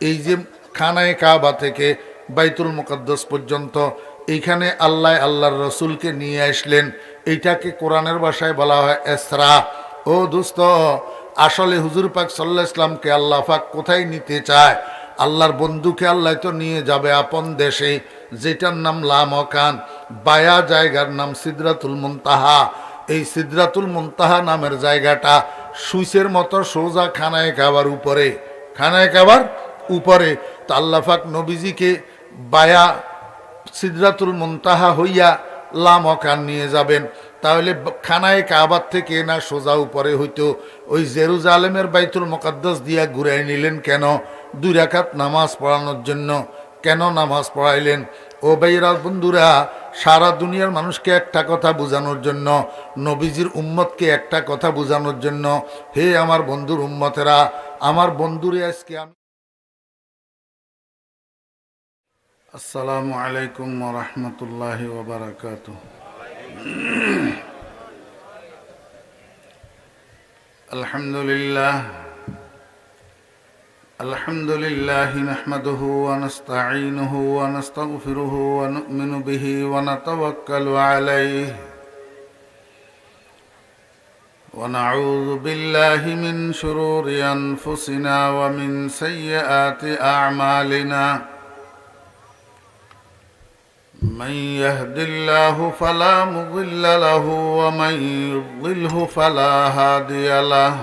এই যে খানায়ে কাবা থেকে বাইতুল মুকাদ্দাস পর্যন্ত এইখানে আল্লাহ আল্লাহর রসুলকে নিয়ে আসলেন, এইটাকে কোরআনের ভাষায় বলা হয় ইসরা। ও দোস্ত, আসলে হুজুর পাক সাল্লাল্লাহু আলাইহি ওয়াসাল্লামকে আল্লাহ পাক কোথায় নিতে চায়? আল্লাহর বন্ধুকে আল্লাহ তো নিয়ে যাবে আপন দেশে, যেটার নাম লামকান, বায়া জায়গার নাম সিদরাতুল মুনতাহা। এই সিদরাতুল মুনতাহা নামের জায়গাটা সুইসের মতো সোজা খানায়ে কাবার উপরে, খানায়ে কাবার উপরে। তো আল্লাহ পাক নবীজিকে বায়া সিদরাতুল মুনতাহা হইয়া লামকান নিয়ে যাবেন। তাহলে খানায়ে কাবার থেকে না সোজা উপরে হইতো? ওই জেরুজালেমের বাইতুল মুকাদ্দাস দিয়া ঘুরাই নিলেন কেন? 2 রাকাত নামাজ পড়ানোর জন্য। কেন নামাজ পড়াইলেন? ও ভাইরা বন্ধুরা, সারা দুনিয়ার মানুষকে একটা কথা বোঝানোর জন্য, নবীজির উম্মতকে একটা কথা বোঝানোর জন্য। হে আমার বন্ধুর উম্মতেরা, আমার বন্ধুরে আজকে আমি আসসালামু আলাইকুম ওয়া রাহমাতুল্লাহি ওয়া বারাকাতুহু। আলহামদুলিল্লাহ নাহমাদুহু ওয়া নাস্তাঈনুহু ওয়া নাস্তাগফিরুহু ওয়া নু'মিনু বিহি ওয়া নাতাওয়াক্কালু আলাইহি ওয়া নাউযু বিল্লাহি মিন শুরুরি আনফুসিনা ওয়া মিন সাইয়্যাতি আ'মালিনা। من يهد الله فلا مضل له ومن يضلله فلا هادي له.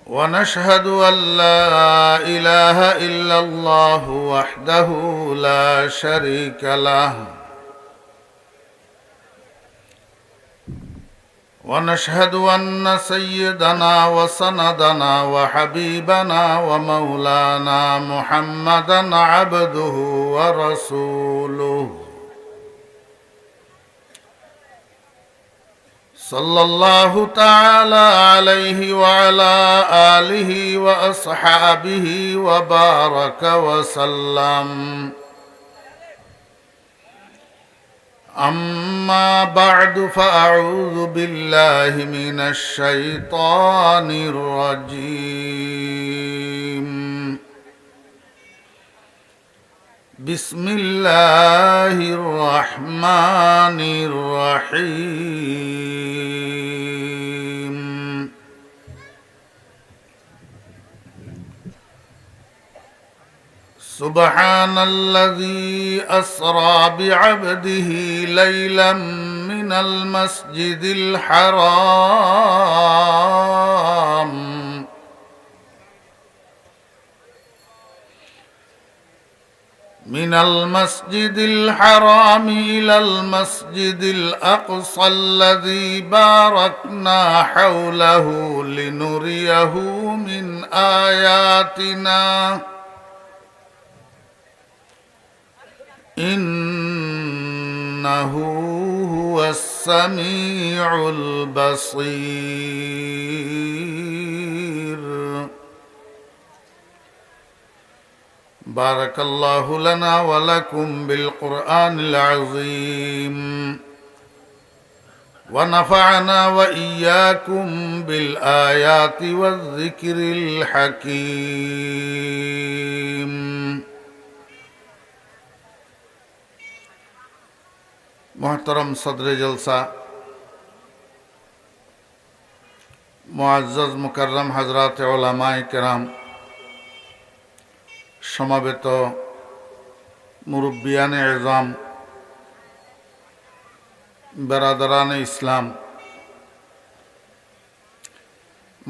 ونشهد أن لا إله إلا الله وحده لا شريك له. ونشهد أن سيدنا وسندنا وحبيبنا ومولانا محمدا عبده ورسوله صلى الله تعالى عليه وعلى آله وأصحابه وبارك وسلم. أما بعد فأعوذ بالله من الشيطان الرجيم. بسم الله الرحمن الرحيم. سبحان الذي أسرى بعبده ليلا من المسجد الحرام إلى المسجد الأقصى الذي باركنا حوله لنريه من آياتنا إنه هو السميع البصير. بارك الله لنا ولكم بالقرآن العظيم ونفعنا وإياكم بالآيات والذكر الحكيم. মোহতরম সদরে জলসা, মুআজ্জাজ মুকাররম হযরত উলামায়ে কেরাম, সমাবেত মুরব্বিয়ানে এজাম, বেরাদারানে ইসলাম,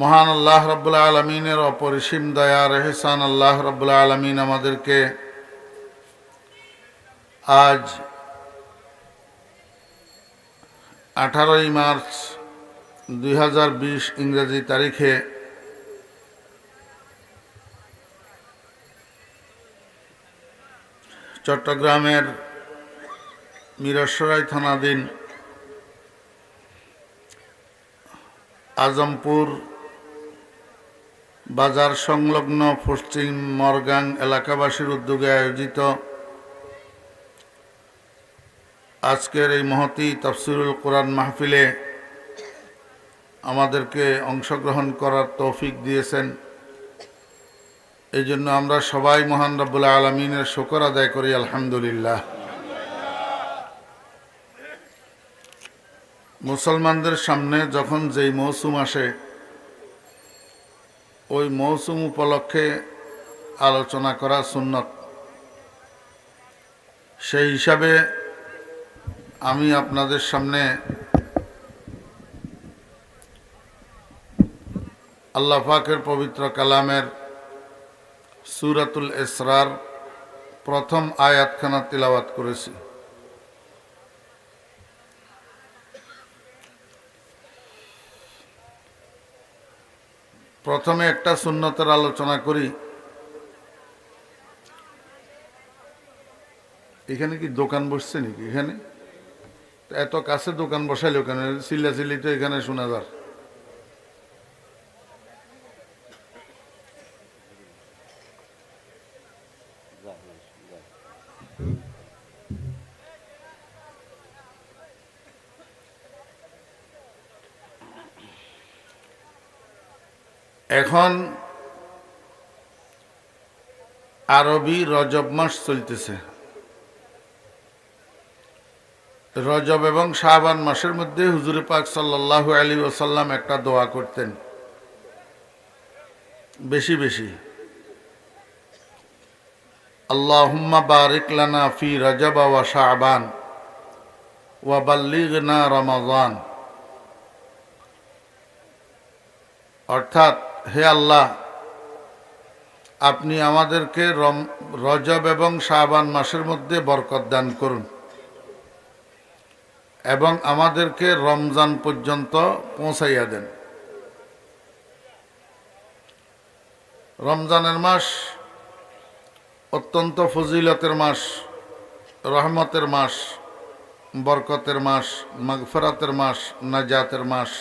মহান আল্লাহ রাব্বুল আলামিনের অপরিসীম দয়া আর ইহসান আল্লাহ রাব্বুল আলামিন আমাদেরকে আজ 18 মার্চ 2020 ইংরেজি তারিখে চট্টগ্রামের মিরসরাই থানাধীন আজমপুর বাজার সংলগ্ন পশ্চিম মরগাং এলাকাবাসীর উদ্যোগে আয়োজিত আজকের এই মহতী তাফসিরুল কোরআন মাহফিলে আমাদেরকে অংশগ্রহণ করার তৌফিক দিয়েছেন। এই জন্য আমরা সবাই মহান রব্বুল আলামিনের শুকর আদায় করি, আলহামদুলিল্লাহ। মুসলমানদের সামনে যখন যেই মৌসুম আসে, ওই মৌসুম উপলক্ষে আলোচনা করা সুন্নত। সেই হিসাবে আমি আপনাদের সামনে আল্লাহ পাকের পবিত্র কালামের সূরাতুল ইসরার প্রথম আয়াতখানা তিলাওয়াত করেছি। প্রথমে একটা সুন্নতের আলোচনা করি। এখানে কি দোকান বসছে নাকি? এখানে এত কাছে দোকান বসাইল কেন? চিল্লাচিল্লি তো এখানে শোনা যার। এখন আরবি রজব মাস চলতেছে। রজব এবং শাবান মাসের মধ্যে হুজুর পাক সাল্লাল্লাহু আলাইহি ওয়াসাল্লাম একটা দোয়া করতেন বেশি বেশি, আল্লাহুম্মা বারিক লানা ফি রজব ওয়া শাবান ওয়া বাল্লিগনা রমাদান। অর্থাৎ, হে আল্লাহ, আপনি আমাদেরকে রজব এবং শাবান মাসের মধ্যে বরকত দান করুন এবং আমাদেরকে রমজান পর্যন্ত পৌঁছাইয়া দেন। রমজানের মাস অত্যন্ত ফজিলতের মাস, রহমতের মাস, বরকতের মাস, মাগফিরাতের মাস, নাজাতের মাস।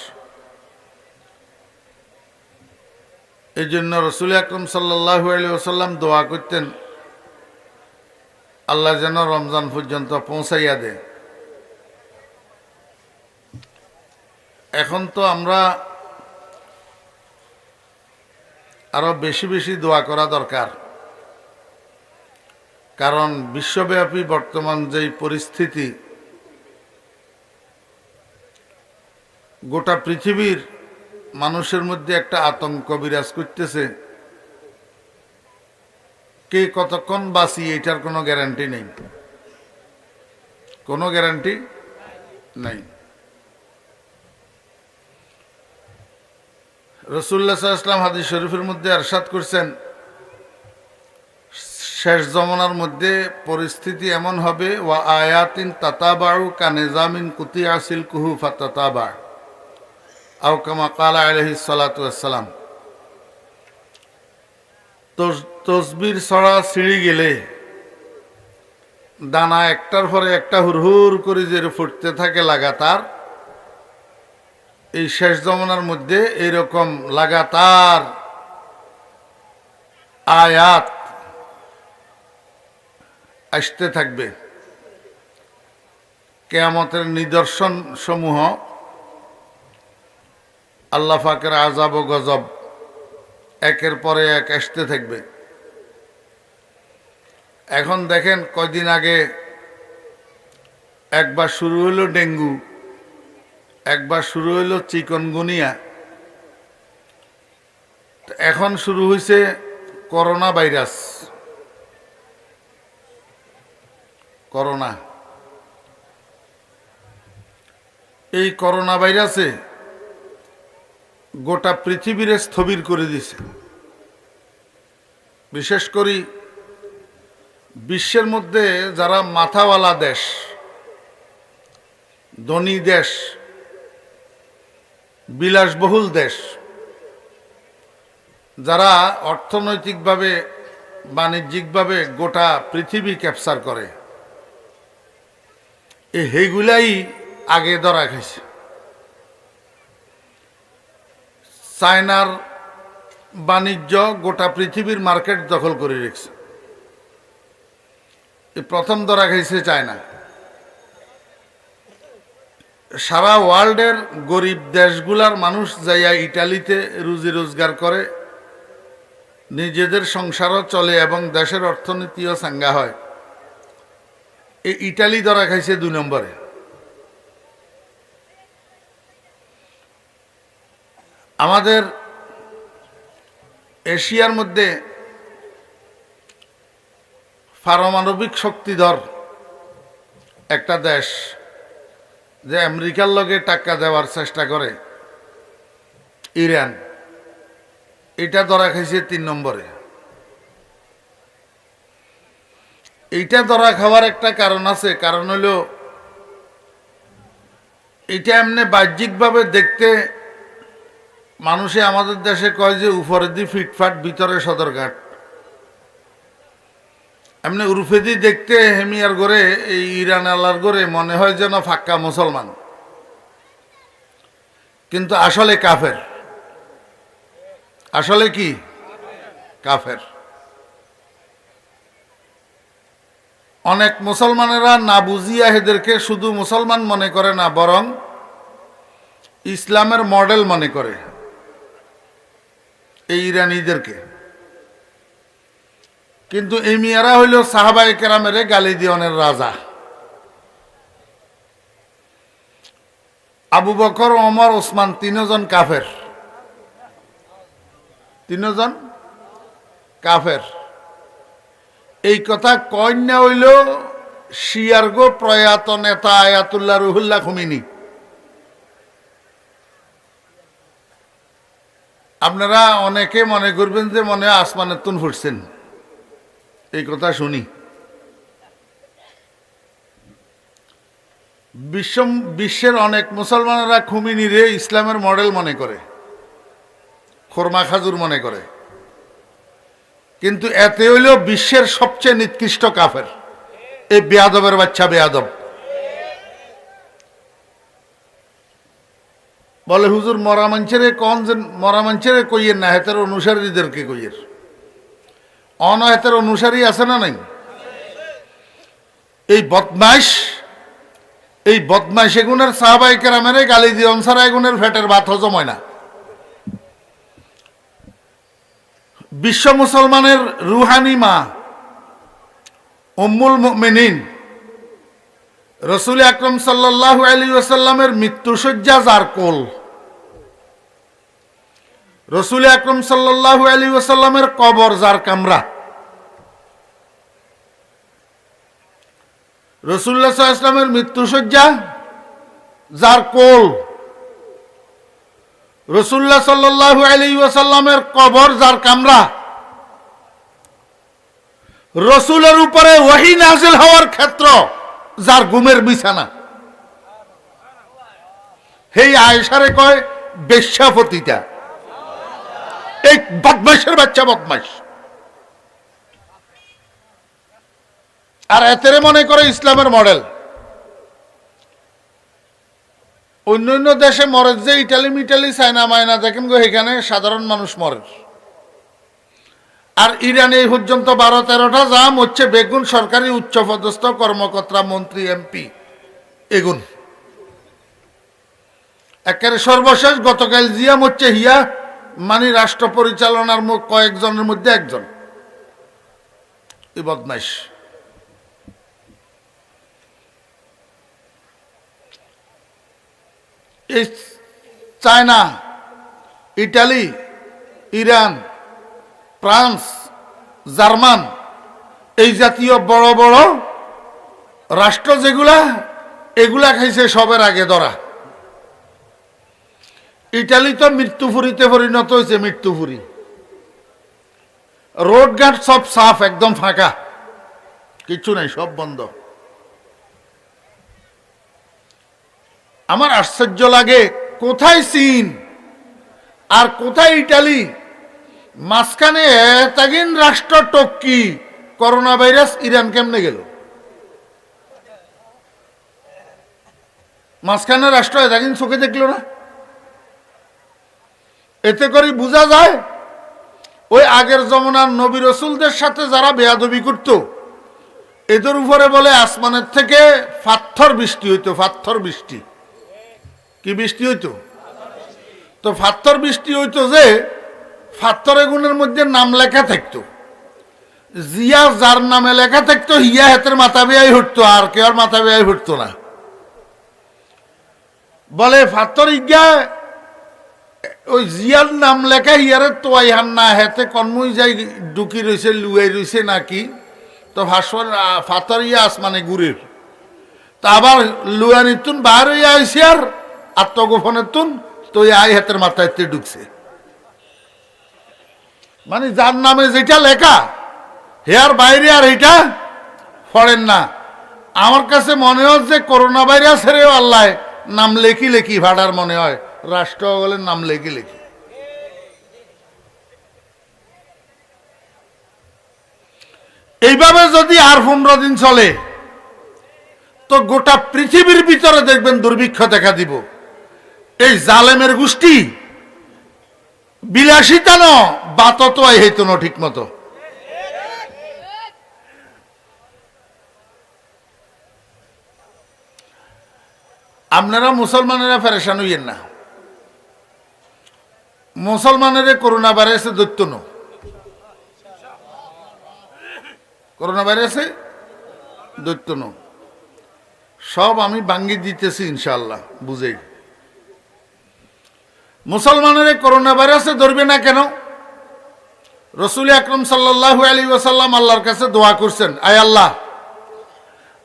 এই জন্য রাসূল আকরাম সাল্লাল্লাহু আলাইহি ওয়াসাল্লাম দোয়া করতেন, আল্লাহ যেন রমজান পর্যন্ত পৌঁছাইয়া দেয়। এখন তো আমরা আরো বেশি বেশি দোয়া করা দরকার, কারণ বিশ্বব্যাপী বর্তমান যেই পরিস্থিতি, গোটা পৃথিবীর মানুষের মধ্যে একটা আতঙ্ক বিরাজ করতেছে। কে কতক্ষণ বাঁচি এটার কোনো গ্যারান্টি নেই, কোনো গ্যারান্টি নাই। রাসূলুল্লাহ সাল্লাল্লাহু আলাইহি ওয়াসাল্লাম হাদিস শরীফের মধ্যে ইরশাদ করছেন, শেষ জমানার মধ্যে পরিস্থিতি এমন হবে, ওয়া আয়াতিন তাতাবাউ কানিজামিন কুতিয়া সিলকুহু ফাতাতাবা আও কামা ক্বালা আলাইহিস সালাতু ওয়াসসালাম। তসবির ছড়া ছিঁড়ে গেলে দানা একটার পরে একটা হুরহুর করে যে ফুটতে থাকে লাগাতার, এই শেষ জমানার মধ্যে এইরকম লাগাতার আয়াত আসতে থাকবে। কিয়ামতের নিদর্শন সমূহ, আল্লাহ পাকের আযাব ও গজব একের পরে এক আসতে থাকবে। এখন দেখেন, কয়দিন আগে একবার শুরু হলো ডেঙ্গু, একবার শুরু হইল চিকনগুনিয়া, এখন শুরু হয়েছে করোনা ভাইরাস। করোনা, এই করোনা ভাইরাসে গোটা পৃথিবীরে স্থবির করে দিছে। বিশেষ করে বিশ্বের মধ্যে যারা মাথাওয়ালা দেশ, ধনী দেশ, বিলাসবহুল দেশ, যারা অর্থনৈতিকভাবে বাণিজ্যিকভাবে গোটা পৃথিবী ক্যাপচার করে, এইগুলাই আগে ধরা খাইছে। চায়নার বাণিজ্য গোটা পৃথিবীর মার্কেট দখল করে রেখেছে। এই প্রথম ধরা খাইছে চায়না। সারা ওয়ার্ল্ডের গরিব দেশগুলার মানুষ যাইয়া ইটালিতে রুজি রোজগার করে, নিজেদের সংসারও চলে এবং দেশের অর্থনীতিও চাঙ্গা হয়। এই ইটালি ধরা খাইছে 2 নম্বরে। আমাদের এশিয়ার মধ্যে পারমাণবিক শক্তিধর একটা দেশ, যে আমেরিকার লগে টাক্কা দেওয়ার চেষ্টা করে, ইরান, এটা ধরা খাইছে 3 নম্বরে। এইটা ধরা খাওয়ার একটা কারণ আছে, কারণ হইল এটা এমনি বাহ্যিকভাবে দেখতে মানুষে আমাদের দেশে কয় যে উপরে দি ফিটফাট ভিতরে সদরঘাট, এমনি উরফেদি দেখতে হেমিয়ার গড়ে এই ইরান আল্লাহর গড়ে মনে হয় যেন ফাক্কা মুসলমান, কিন্তু আসলে কাফের। আসলে কি কাফের। অনেক মুসলমানেরা না বুঝিয়া এদেরকে শুধু মুসলমান মনে করে না, বরং ইসলামের মডেল মনে করে এই ইরানিদেরকে। কিন্তু এই মিয়ারা হইল সাহাবায়ে কেরামের গালি দিওয়ানের রাজা। আবু বকর, ওমর, ওসমান 3 জন কাফের, 3 জন কাফের। এই কথা কন্যা হইল শিয়ারগো প্রয়াত নেতা আয়াতুল্লাহ রুহুল্লাহ খুমিনি। আপনারা অনেকে মনে করবেন যে মনে হয় আসমানের তুন ফুটছেন এই কথা শুনি। বিশ্বের অনেক মুসলমানেরা খুমিনিরে ইসলামের মডেল মনে করে, খোরমা খাজুর মনে করে, কিন্তু এতে হইল বিশ্বের সবচেয়ে নিকৃষ্ট কাফের, এই বেয়াদবের বাচ্চা বেয়াদব। বলে হুজুর মরা মানুষের কন যে মরা মানুষের কইয়ের না, হেতের অনুসারীদেরকে কইয়ের। অনহেতের অনুসারী আছে না নাই? এই বদমাইশ এগুনের সাহাবায়ে কেরামের গালি দিয়ে অনসারা এগুনের ফেটের ভাত হজম হয় না। বিশ্ব মুসলমানের রুহানি মা উম্মুল মুমিনিন রাসূল আকরাম সাল্লাল্লাহু আলাইহি ওয়াসাল্লামের মৃত্যুশয্যা যার কোল, রাসূল আকরাম সাল্লাল্লাহু আলাইহি ওয়াসাল্লামের কবর যার কামরা, রাসূলুল্লাহ সাল্লাল্লাহু আলাইহি ওয়াসাল্লামের মৃত্যুশয্যা যার কোল, রাসূলুল্লাহ সাল্লাল্লাহু আলাইহি ওয়াসাল্লামের কবর যার কামরা, রাসূলের উপরে ওহী নাযিল হওয়ার ক্ষেত্র যার ঘুমের বিছানা, হেই আয়েশারে কয় বেশ্যাপতিতা। এই বদমাইশের বাচ্চা বদমাইশ। আর এতেরে মনে করে ইসলামের মডেল। অন্য অন্য দেশে মরে যে ইটালি মিটালি চায়না মায়না দেখেন গো, এখানে সাধারণ মানুষ মরে। আর ইরানে এই পর্যন্ত 12-13টা জাম হচ্ছে বেগুন সরকারি উচ্চপদস্থ কর্মকর্তা, মন্ত্রী, এমপি, এগুন একেবারে সর্বশেষ গতকাল জিয়াম হচ্ছে হিয়া মানে রাষ্ট্র পরিচালনার কয়েকজনের মধ্যে একজন। এই বদমাইশ। এই China, Italy, Iran, France, German, এই জাতীয় বড় বড় রাষ্ট্র যেগুলা, এগুলা খাইছে সবের আগে ধরা। ইটালি তো মৃত্যুপুরীতে পরিণত হয়েছে, মৃত্যুপুরী। রোডঘাট সব সাফ, একদম ফাঁকা, কিছু নাই, সব বন্ধ। আমার আশ্চর্য লাগে কোথায় চীন আর কোথায় ইটালি, মাঝখানে এতদিন রাষ্ট্র টক্কি, করোনা ভাইরাস ইরান কেমনে গেল? মাঝখানে রাষ্ট্র এতদিন চোখে দেখলো না। এতে করে বোঝা যায় ওই আগের জমানার নবী রসুলদের সাথে যারা বেয়াদবি করত, এদের উপরে বলে আসমানের থেকে পাথর বৃষ্টি হইতো, পাথর বৃষ্টি। কি বৃষ্টি হইতো? তো ফাত্তর বৃষ্টি হইতো যে ফাত্তর এগুনের মধ্যে নাম লেখা থাকতো, জিয়া যার নামে লেখা থাকতো হিয়া হাতের মাথা বেয়াই উঠতো, আর কেউ আর মাথা বেয়াই উঠতো না। বলে ফাত্তর ইজ্ঞা ওই জিয়ার নাম লেখা হিয়ারে তোয়াই হান না হেতে কর্মই যাই ডুকি রয়েছে লুয়াই রয়েছে নাকি, তো ভাস্বর ফাতর ইয়া আসমানে গুড়ির তা আবার লুয়ানি তুন বার হইয়া হয়েছে আর আত্মগোপনের তুন তো আই হাতের মাথায় ঢুকছে। মানে যার নামে যেটা লেখা হেয়ার বাইরে আর এটা পড়েন না। আমার কাছে মনে হয় যে করোনা ভাইরাসেরও আল্লাহ নাম লেখি লেখি ভাড়ার মনে হয়, রাষ্ট্রগলের নাম লেখি লেখি। এইভাবে যদি আর 15 দিন চলে তো গোটা পৃথিবীর ভিতরে দেখবেন দুর্ভিক্ষ দেখা দিব। এই জালেমের গোষ্ঠী বিলাসিতা ন বাত হইত না ঠিক মতো। আপনারা মুসলমানেরা পেরেশান হইয়েন না, মুসলমানের করোনা ভাইরাসে দৈত্য ন, করোনা ভাইরাসে দৈত্য ন, সব আমি ভাঙ্গি দিতেছি ইনশাআল্লাহ বুঝে। মুসলমানের করোনা ভাইরাসে ধরবে না কেন? রসুল আকরম সাল্লাল্লাহু আলাইহি ওয়াসাল্লাম আল্লাহর কাছে দোয়া করছেন, আয় আল্লাহ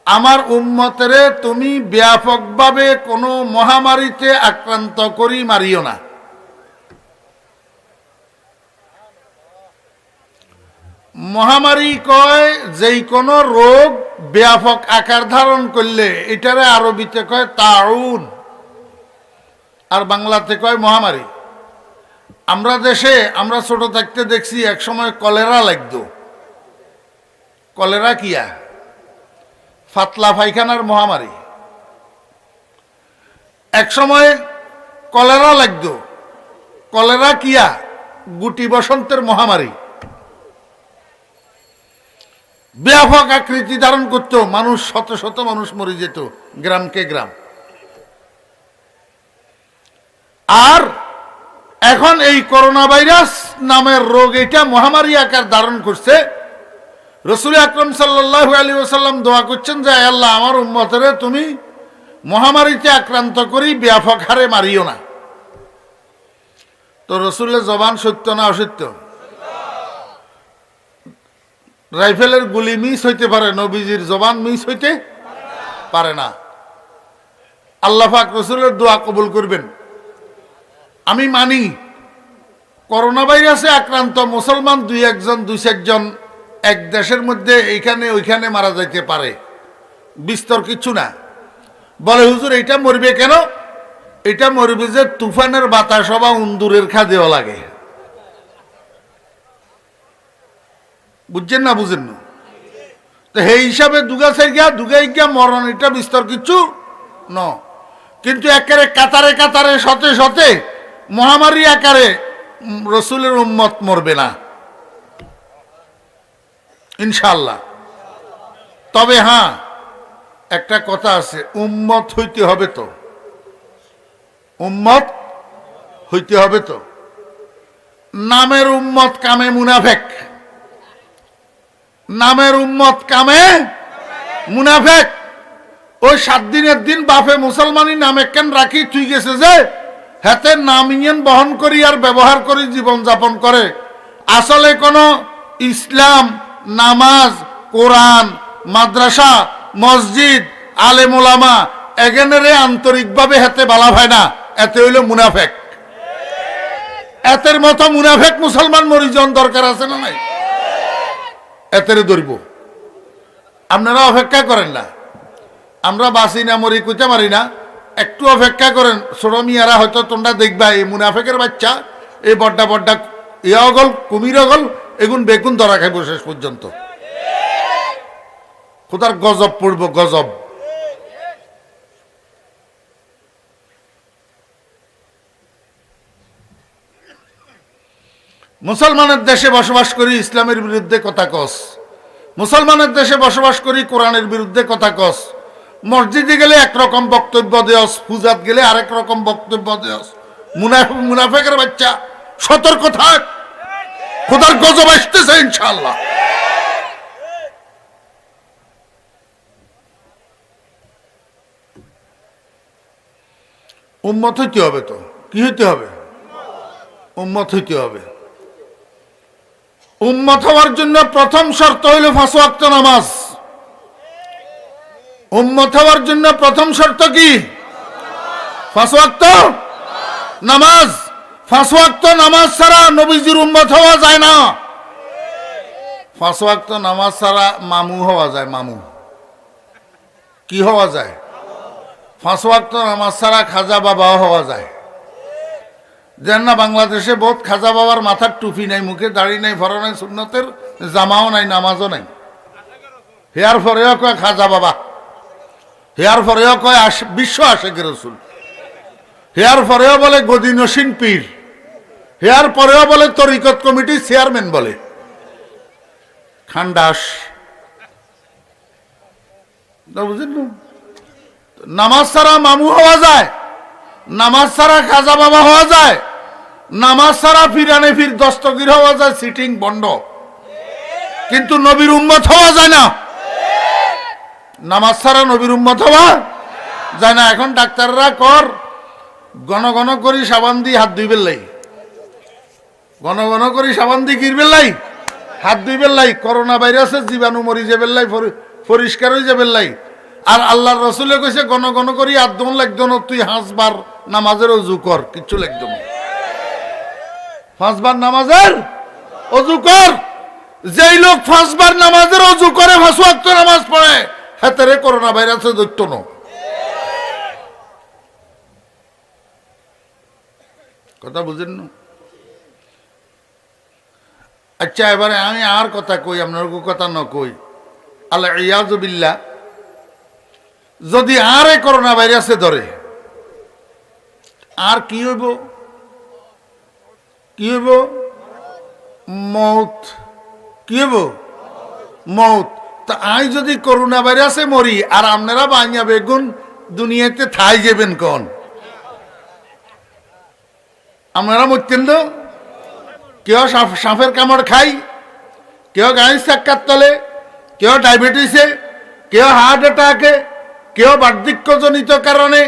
আমার উম্মতেরে তুমি ব্যাপকভাবে কোনো মহামারীতে আক্রান্ত করি মারিও না। মহামারী কয় যেই কোনো রোগ ব্যাপক আকার ধারণ করলে এটারে আরবিতে কয় তাউন, আর বাংলাতে কয় মহামারী। আমরা দেশে আমরা ছোট থাকতে দেখছি এক সময় কলেরা লাগতো। কলেরা কিয়া? ফাতলা পায়খানার মহামারী। এক সময় কলেরা লাগতো। কলেরা কিয়া? গুটি বসন্তের মহামারী। ব্যাপক আকৃতি ধারণ করত, মানুষ শত শত মানুষ মরে যেত গ্রামকে গ্রাম। আর এখন এই করোনা ভাইরাস নামের রোগ এটা মহামারী আকার ধারণ করছে। রসুল আকরম সাল্লাল্লাহু আলাইহি ওয়াসাল্লাম দোয়া করছেন যে আল্লাহ আমার উম্মতেরে তুমি মহামারীতে আক্রান্ত করি ব্যাপক হারে মারিও না। তো রসুলের জবান সত্য না অসত্য? রাইফেলের গুলি মিস হইতে পারে, নবীজির জবান মিস হইতে পারে না। আল্লাহ পাক রসুলের দোয়া কবুল করবেন। আমি মানি করোনা ভাইরাসে আক্রান্ত মুসলমান দুই চারজন এক দেশের মধ্যে এইখানে ওইখানে মারা যাইতে পারে, বিস্তর কিছু না। বলে হুজুর এটা মরবে কেন? এটা মরবে যে তুফানের বাতাস বা উন্দুরের খাদেও লাগে। বুঝছেন না? বুঝেন না? তো সেই হিসাবে দুগাই গিয়া মরণ এটা বিস্তর কিছু ন। কিন্তু একেবারে কাতারে কাতারে শতে শতে মহামারী আকারে রসুলের উম্মত মরবে না ইনশাআল্লাহ। তবে হ্যাঁ একটা কথা আছে, উম্মত হইতে হবে তো, উম্মত হইতে হবে তো। নামের উম্মত কামে মুনাফেক, নামের উম্মত কামে মুনাফেক। ওই 7 দিনের দিন বাপে মুসলমানি নামে কেন রাখি তুই গেছে যে হাতে নাম ইয়েন বহন করি আর ব্যবহার করি জীবন যাপন করে। আসলে কোন ইসলাম, নামাজ, কোরআন, মাদ্রাসা, মসজিদ, আলেম ওলামা এগেনেরে আন্তরিকভাবে হাতে বালা হয় না, এতে হইল মুনাফেক। এতের মতো মুনাফেক মুসলমান মরিজন দরকার আছে না নাই? এতেরে ধরব। আপনারা অপেক্ষা করেন না, আমরা বাঁচি না মরি কইতে পারি না, একটু অপেক্ষা করেন। ছোট মিয়ারা হয়তো তোমরা দেখবা এই মুনাফেকের বাচ্চা এই বড্ডা বড্ডা ইয়া অগল কুমির অগল এগুন বেগুন ধরা খাইব শেষ পর্যন্ত। খোদার গজব পড়ব, গজব। মুসলমানের দেশে বসবাস করি ইসলামের বিরুদ্ধে কথা কস, মুসলমানের দেশে বসবাস করি কোরআনের বিরুদ্ধে কথা কস, মসজিদে গেলে একরকম বক্তব্য দেওস, পূজাত গেলে আরেক রকম বক্তব্য দেওস। মুনাফেকের বাচ্চা, সতর্ক থাক, খোদার গজব আসতেছে ইনশাআল্লাহ। উম্মত হইতে হবে। তো কি হইতে হবে? উম্মত হইতে হবে। উম্মত হওয়ার জন্য প্রথম শর্ত হইল 5 ওয়াক্ত নামাজ। উম্মত হওয়ার জন্য প্রথম শর্ত কি? 5 ওয়াক্ত নামাজ। 5 ওয়াক্ত নামাজ ছাড়া নবীজির উম্মত হওয়া যায় না। 5 ওয়াক্ত নামাজ ছাড়া মামু হওয়া যায়। মামু কি হওয়া যায়? 5 ওয়াক্ত নামাজ ছাড়া খাজা বাবাও হওয়া যায়। যেন না বাংলাদেশে বহুত খাজা বাবার মাথার টুপি নাই, মুখে দাড়ি নাই, ফরো নাই, সুন্নতের জামাও নাই, নামাজও নাই। হেয়ার পরেও কয় খাজা বাবা, হেয়ার পরেও কয় বিশ্ব আশেক রসুল, হেয়ার পরেও বলে গদি নসীন পীর, হেয়ার পরেও বলে তরিকত কমিটির চেয়ারম্যান বলে। খান্ডাস বুঝলেন? নামাজ ছাড়া মামু হওয়া যায়, নামাজ ছাড়া খাজা বাবা হওয়া যায়, নামাজ ছাড়া ফিরানে ফির দস্তগীর হওয়া যায়, সিটিং বন্ধ। কিন্তু নবীর উম্মত হওয়া যায় না। নামাজ ছাড়া নবীর উম্মত হওয়া যায় না। এখন ডাক্তাররা কর ঘন ঘন করি সাবান দিয়ে হাত ধুইবেন লাই, ঘন ঘন করি সাবান দিয়ে কিরবেন লাই, হাত ধুইবেন লাই। করোনা ভাইরাসের জীবাণু মরি যাবেন লাই, পরিষ্কার হয়ে যাবেন লাই। আর আল্লাহর রসুলে কইছে ঘন ঘন করি আদম লাগতো না, তুই 5 বার নামাজের অজু কর, কিচ্ছু লাগতো না। 5 বার নামাজের অজু কর। যেই লোক 5 বার নামাজের অজু করে, 5 ওয়াক্ত নামাজ পড়ে, হাতেরে করোনা ভাইরাসে ধরতো না। কথা বুঝেন না? আচ্ছা, এবারে আমি আর কথা কই, আপনার কথা ন কই। আল্লাহ ইয়াযু বিল্লাহ, যদি আর এই করোনা ভাইরাসে ধরে, আর কি হইব? কি হইব? মৌত। কি হইব? মৌত। তা আই যদি করোনা ভাইরাসে মরি, আর আপনারা বাঙিয়া বেগুন দুনিয়াতে থাই যাবেন কোন? আপনারা মরতেন তো? কেউ সাপের কামড় খাই, কেউ গাড়ি চাক্কার তলে, কেউ ডায়াবেটিসে, কেউ হার্ট অ্যাটাকে, কেউ বার্ধক্যজনিত কারণে,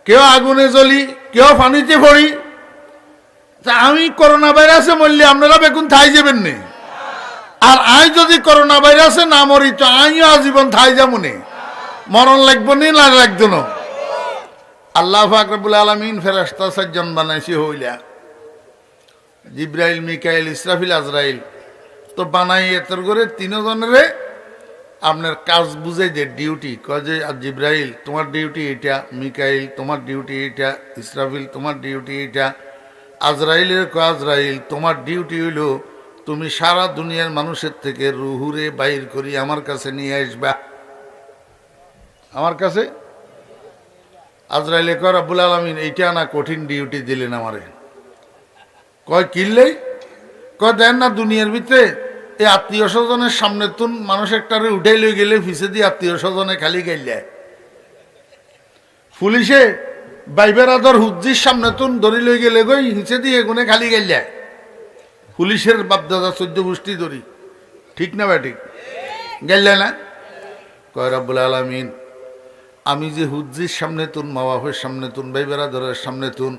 কেউ আগুনে জ্বলি, কেউ পানিতে পড়ি। তা আমি করোনা ভাইরাসে মরলে আপনারা বেগুন থাই যাবেন নে? আর আই যদি করোনা ভাইরাসে না মরি, তো আমিও আজীবন থাই যাবো নে। মরণ লাগবো নি না লাগতো না? আল্লাহ পাক রব্বুল আলামিন ফেরেশতা 4 জন বানাইছে হইলা, জিব্রাইল, মিকাইল, ইসরাফিল, আজরাইল। তো বানাই এতর করে 3 জনেরে আপনার কাজ বুঝে যে ডিউটি কয় যে জিব্রাইল তোমার ডিউটি এটা, মিকাইল তোমার ডিউটি এটা, ইসরাফিল তোমার ডিউটি এটা, আজরাইলের কয় আজরাইল তোমার ডিউটি হইল তুমি সারা দুনিয়ার মানুষের থেকে রুহুরে বাইর করি আমার কাছে নিয়ে আসবা। আমার কাছে আজরাইলে কয় রব্বুল আলামিন এইটা না কঠিন ডিউটি দিলেন আমারে। কয় কিনলেই? কয় দেন না দুনিয়ার ভিতরে এই আত্মীয় স্বজনের সামনে তুন মানুষ একটারে উঠাই লই গেলে ফিসে দিয়ে আত্মীয় স্বজনে খালি গাইলে, পুলিশে বাইবের আদর হুজ্জির সামনে তুন ধরি লই গেলে গই হিসে দিয়ে এগুনে খালি গাইলে, পুলিশের বাপদাদা 14 গোষ্ঠী ধরি। ঠিক না ভাই? ঠিক গাইলে না? কয় রব্বুল আলামিন আমি যে হুজ্জির সামনে তুন, মা বাপের সামনে তুন, বাইবের আদরের সামনে তুন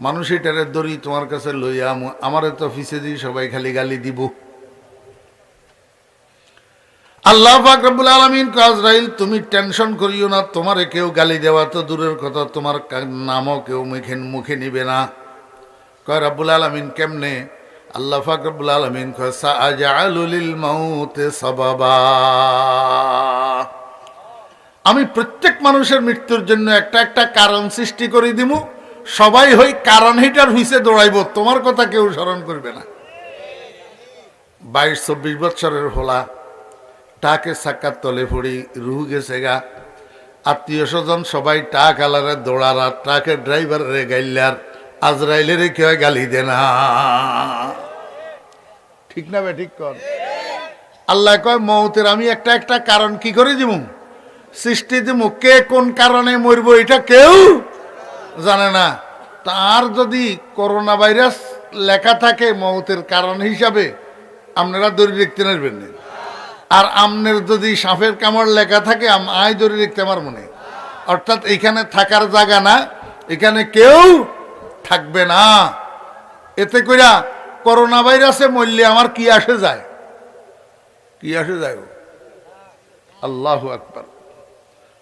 মানুষ এটারে ধরি তোমার কাছে লইয়া আমারে তো ফিসে দিয়ে সবাই খালি গালি দিব। আল্লাহ পাক রব্বুল আলামিন কয় আজরাইল তুমি টেনশন করিও না, তোমারে কেউ গালি দেওয়া তো দূরের কথা, তোমার নামও কেউ মুখে নিবে না। কয় রব্বুল আলামিন কেমনে? আল্লাহ পাক রব্বুল আলামিন কয় সাআজালু লিল মাউতি সাবাবা, আমি প্রত্যেক মানুষের মৃত্যুর জন্য একটা একটা কারণ সৃষ্টি করে দিব। সবাই হই কারণ হিটার হুইসে দৌড়াইব, তোমার কথা কেউ স্মরণ করবে না। 22-24 বছরের হোলা টাকে সাক্কার তলে পড়ি, রুহু গেছে গা, আত্মীয় স্বজন সবাই টাক আলারে দৌড়ারা, ট্রাকের ড্রাইভারের গাইলার, আজরাইলের কেউ গালি দে না। ঠিক না বে? ঠিক কর। আল্লাহ কয় মৌতের আমি একটা একটা কারণ কি করে দিব, সৃষ্টি দিব। কে কোন কারণে মরব এটা কেউ জানে না। তার যদি করোনা ভাইরাস লেখা থাকে মৌতের কারণ হিসাবে, আপনারা দড়ি দেখতে নেবেন না। আর আমনের যদি সাপের কামড় লেখা থাকে, আয় দড়ি দেখতে আমার মনে, অর্থাৎ এখানে থাকার জায়গা না, এখানে কেউ থাকবে না। এতে কইরা করোনা ভাইরাসে মরলে আমার কি আসে যায়, কি আসে যায়? আল্লাহু আকবার।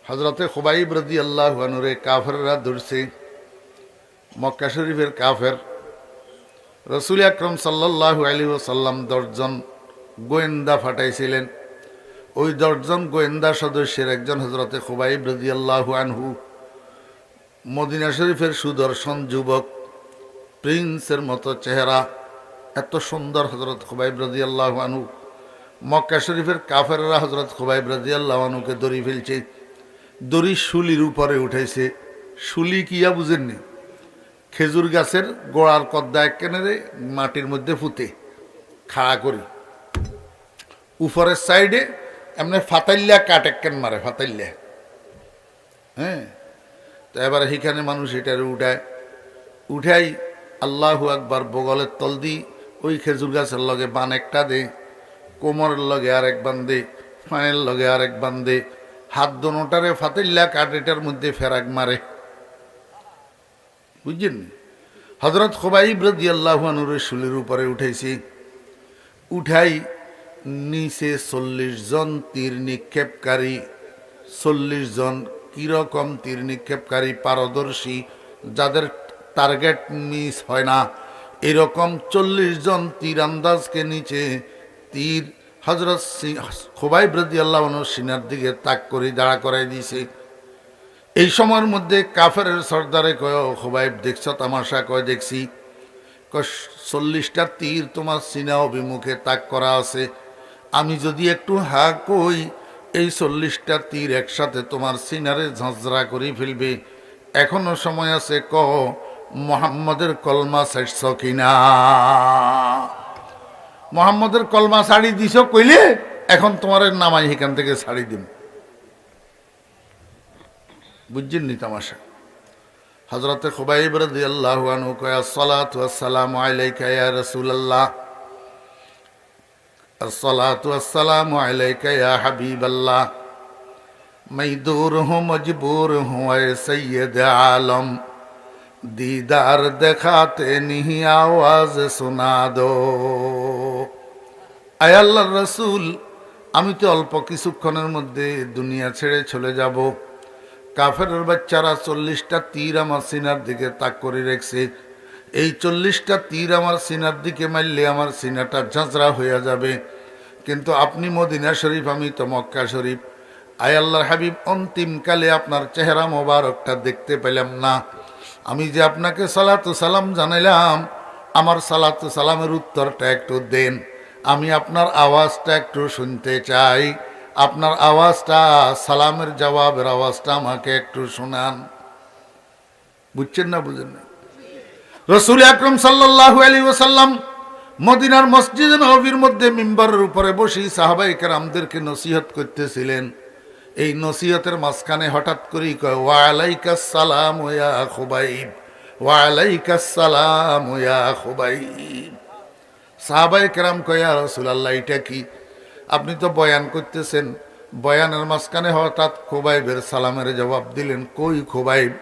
হযরতে খুবাইব রাদিয়াল্লাহু আনহু রে কাফেররা ধরছে, মক্কা শরীফের কাফের। রাসূল আকরাম সাল্লাল্লাহু আলাইহি ওয়াসাল্লাম 10 জন গোয়েন্দা পাঠাইছিলেন। ওই 10 জন গোয়েন্দা সদস্যের একজন হযরতে খুবাইব রাদিয়াল্লাহু আনহু, মদিনা শরীফের সুদর্শন যুবক, প্রিন্সের মতো চেহারা, এত সুন্দর হযরত খুবাইব রাদিয়াল্লাহু আনহু। মক্কা শরীফের কাফেররা হযরত খুবাইব রাদিয়াল্লাহু আনহুকে দড়ি ফেলছে, দড়ি শুলির উপরে উঠাইছে। শুলি কিয়া বুঝেননি? খেজুর গাছের গোড়ার কদ্দা একখানে মাটির মধ্যে ফুতে খাড়া করি, উপরের সাইডে এমনি ফাতাইল্লা কাট একখান মারে, ফাতাইল্লা। হ্যাঁ, তো এবার সেখানে মানুষ এটারে উঠাই আল্লাহু আকবার বগলের তল দি ওই খেজুর গাছের লগে বান একটা দে, কোমরের লগে আরেক বান্ধে, পায়ের লগে আরেক বান্ধে, হাত দোনোটারে ফাতাইল্লা কাট এটার মধ্যে ফেরাক মারে। বুঝছেন? হযরত খুবাইব রাদিয়াল্লাহু আনহুর শুলির উপরে উঠাইছি, উঠাই নিচে 40 জন তীর নিক্ষেপকারী, 40 জন কিরকম তীর নিক্ষেপকারী পারদর্শী, যাদের টার্গেট মিস হয় না, এরকম 40 জন তীরন্দাজকে নিচে তীর হযরত খুবাইব রাদিয়াল্লাহু আনহুর সিনার দিকে তাক করে দাঁড়া করাই দিয়েছে। এই সময়ের মধ্যে কাফেরের সর্দারে কয়, খুবাইব দেখছ তামাশা? কয় দেখছি। 40টা তীর তোমার সিনা অভিমুখে তাক করা আছে, আমি যদি একটু হা কই এই 40টা তীর একসাথে তোমার সিনারে ঝাঁঝরা করে ফেলবে। এখনো সময় আছে, কহ মুহাম্মদের কলমা ছাড়ছ কিনা? মুহাম্মদের কলমা ছাড়ি দিছ কইলে এখন তোমার নামাই এখান থেকে ছাড়ি দিন। বুঝছেন নি তামাশা? হযরতে খুবাইব রাদিয়াল্লাহু আনহু কয়, আসসালাতু ওয়াসসালামু আলাইকা ইয়া রাসূলুল্লাহ, আসসালাতু ওয়াসসালামু আলাইকা ইয়া হাবিবাল্লাহ, मैं दूर हूँ मजबूर हूँ ऐ सैयद आलम, दीदार दिखाते नहीं आवाज सुना दो। আয় আল্লাহর রাসূল, আমি তো অল্প কিছুক্ষণের মধ্যে দুনিয়া ছেড়ে চলে যাব। কাফেরের বাচ্চারা 40টা তীর আমার সিনার দিকে তাক করে রেখেছে। এই 40টা তীর আমার সিনার দিকে মারলে আমার সিনাটা ঝাঁঝরা হয়ে যাবে, কিন্তু আপনি মদিনা শরীফ, আমি তো মক্কা শরীফ। আয় আল্লাহর হাবিব, অন্তিমকালে আপনার চেহারা মোবারকটা দেখতে পেলাম না। আমি যে আপনাকে সালাতু সালাম জানাইলাম, আমার সালাতু সালামের উত্তরটা একটু দেন। আমি আপনার আওয়াজটা একটু শুনতে চাই। আপনার আওয়াজটা, সালামের জবাবের আওয়াজটা আমাকে একটু শোনান। বুঝছেন না? বুঝেন না? রাসূল আকরাম সাল্লাল্লাহু আলাইহি ওয়াসাল্লাম মদিনার মসজিদে নববীর মধ্যে মিম্বরের উপরে বসে সাহাবায়ে কেরামদেরকে নসিহত করতেছিলেন। এই নসিহতের মাঝখানে হঠাৎ করেই কয়, ওয়া আলাইকাস সালাম ইয়া খুবাইব, ওয়া আলাইকাস সালাম ইয়া খুবাইব। সাহাবায়ে কেরাম কয়, ইয়া রাসূলুল্লাহ, এটা কি? আপনি তো বয়ান করতেছেন, বয়ানের মাঝখানে হঠাৎ খুবাইবের সালামের জবাব দিলেন। কই খুবাইব?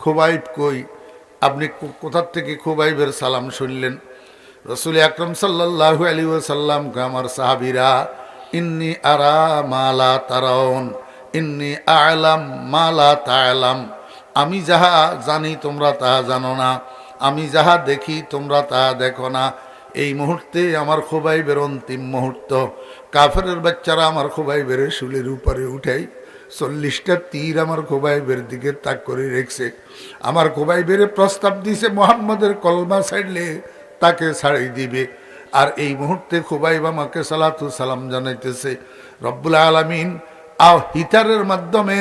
খুবাইব কই? আপনি কোথার থেকে খুবাইবের সালাম শুনলেন? রাসূল আকরাম সাল্লাল্লাহু আলাইহি ওয়াসাল্লাম, আমার সাহাবীরা, ইন্নী আরা মা লা তারাউন, ইন্নী আ'লাম মা লা তা'লাম, আমি যাহা জানি তোমরা তাহা জানো না, আমি যাহা দেখি তোমরা তাহা দেখো না। এই মুহূর্তে আমার খুবাইবের অন্তিম মুহূর্ত। কাফেরের বাচ্চারা আমার খুবাইবের শুলের উপরে উঠাই 40টা তীর আমার খুবাইবের দিকে তাক করে রেখেছে। আমার খুবাইবের প্রস্তাব দিছে মুহাম্মদের কলমা ছাড়লে তাকে ছাড়ি দিবে। আর এই মুহূর্তে খুবাইব আমাকে সালাতু সালাম জানাইতেছে। রব্বুল আলামিন হিতারের মাধ্যমে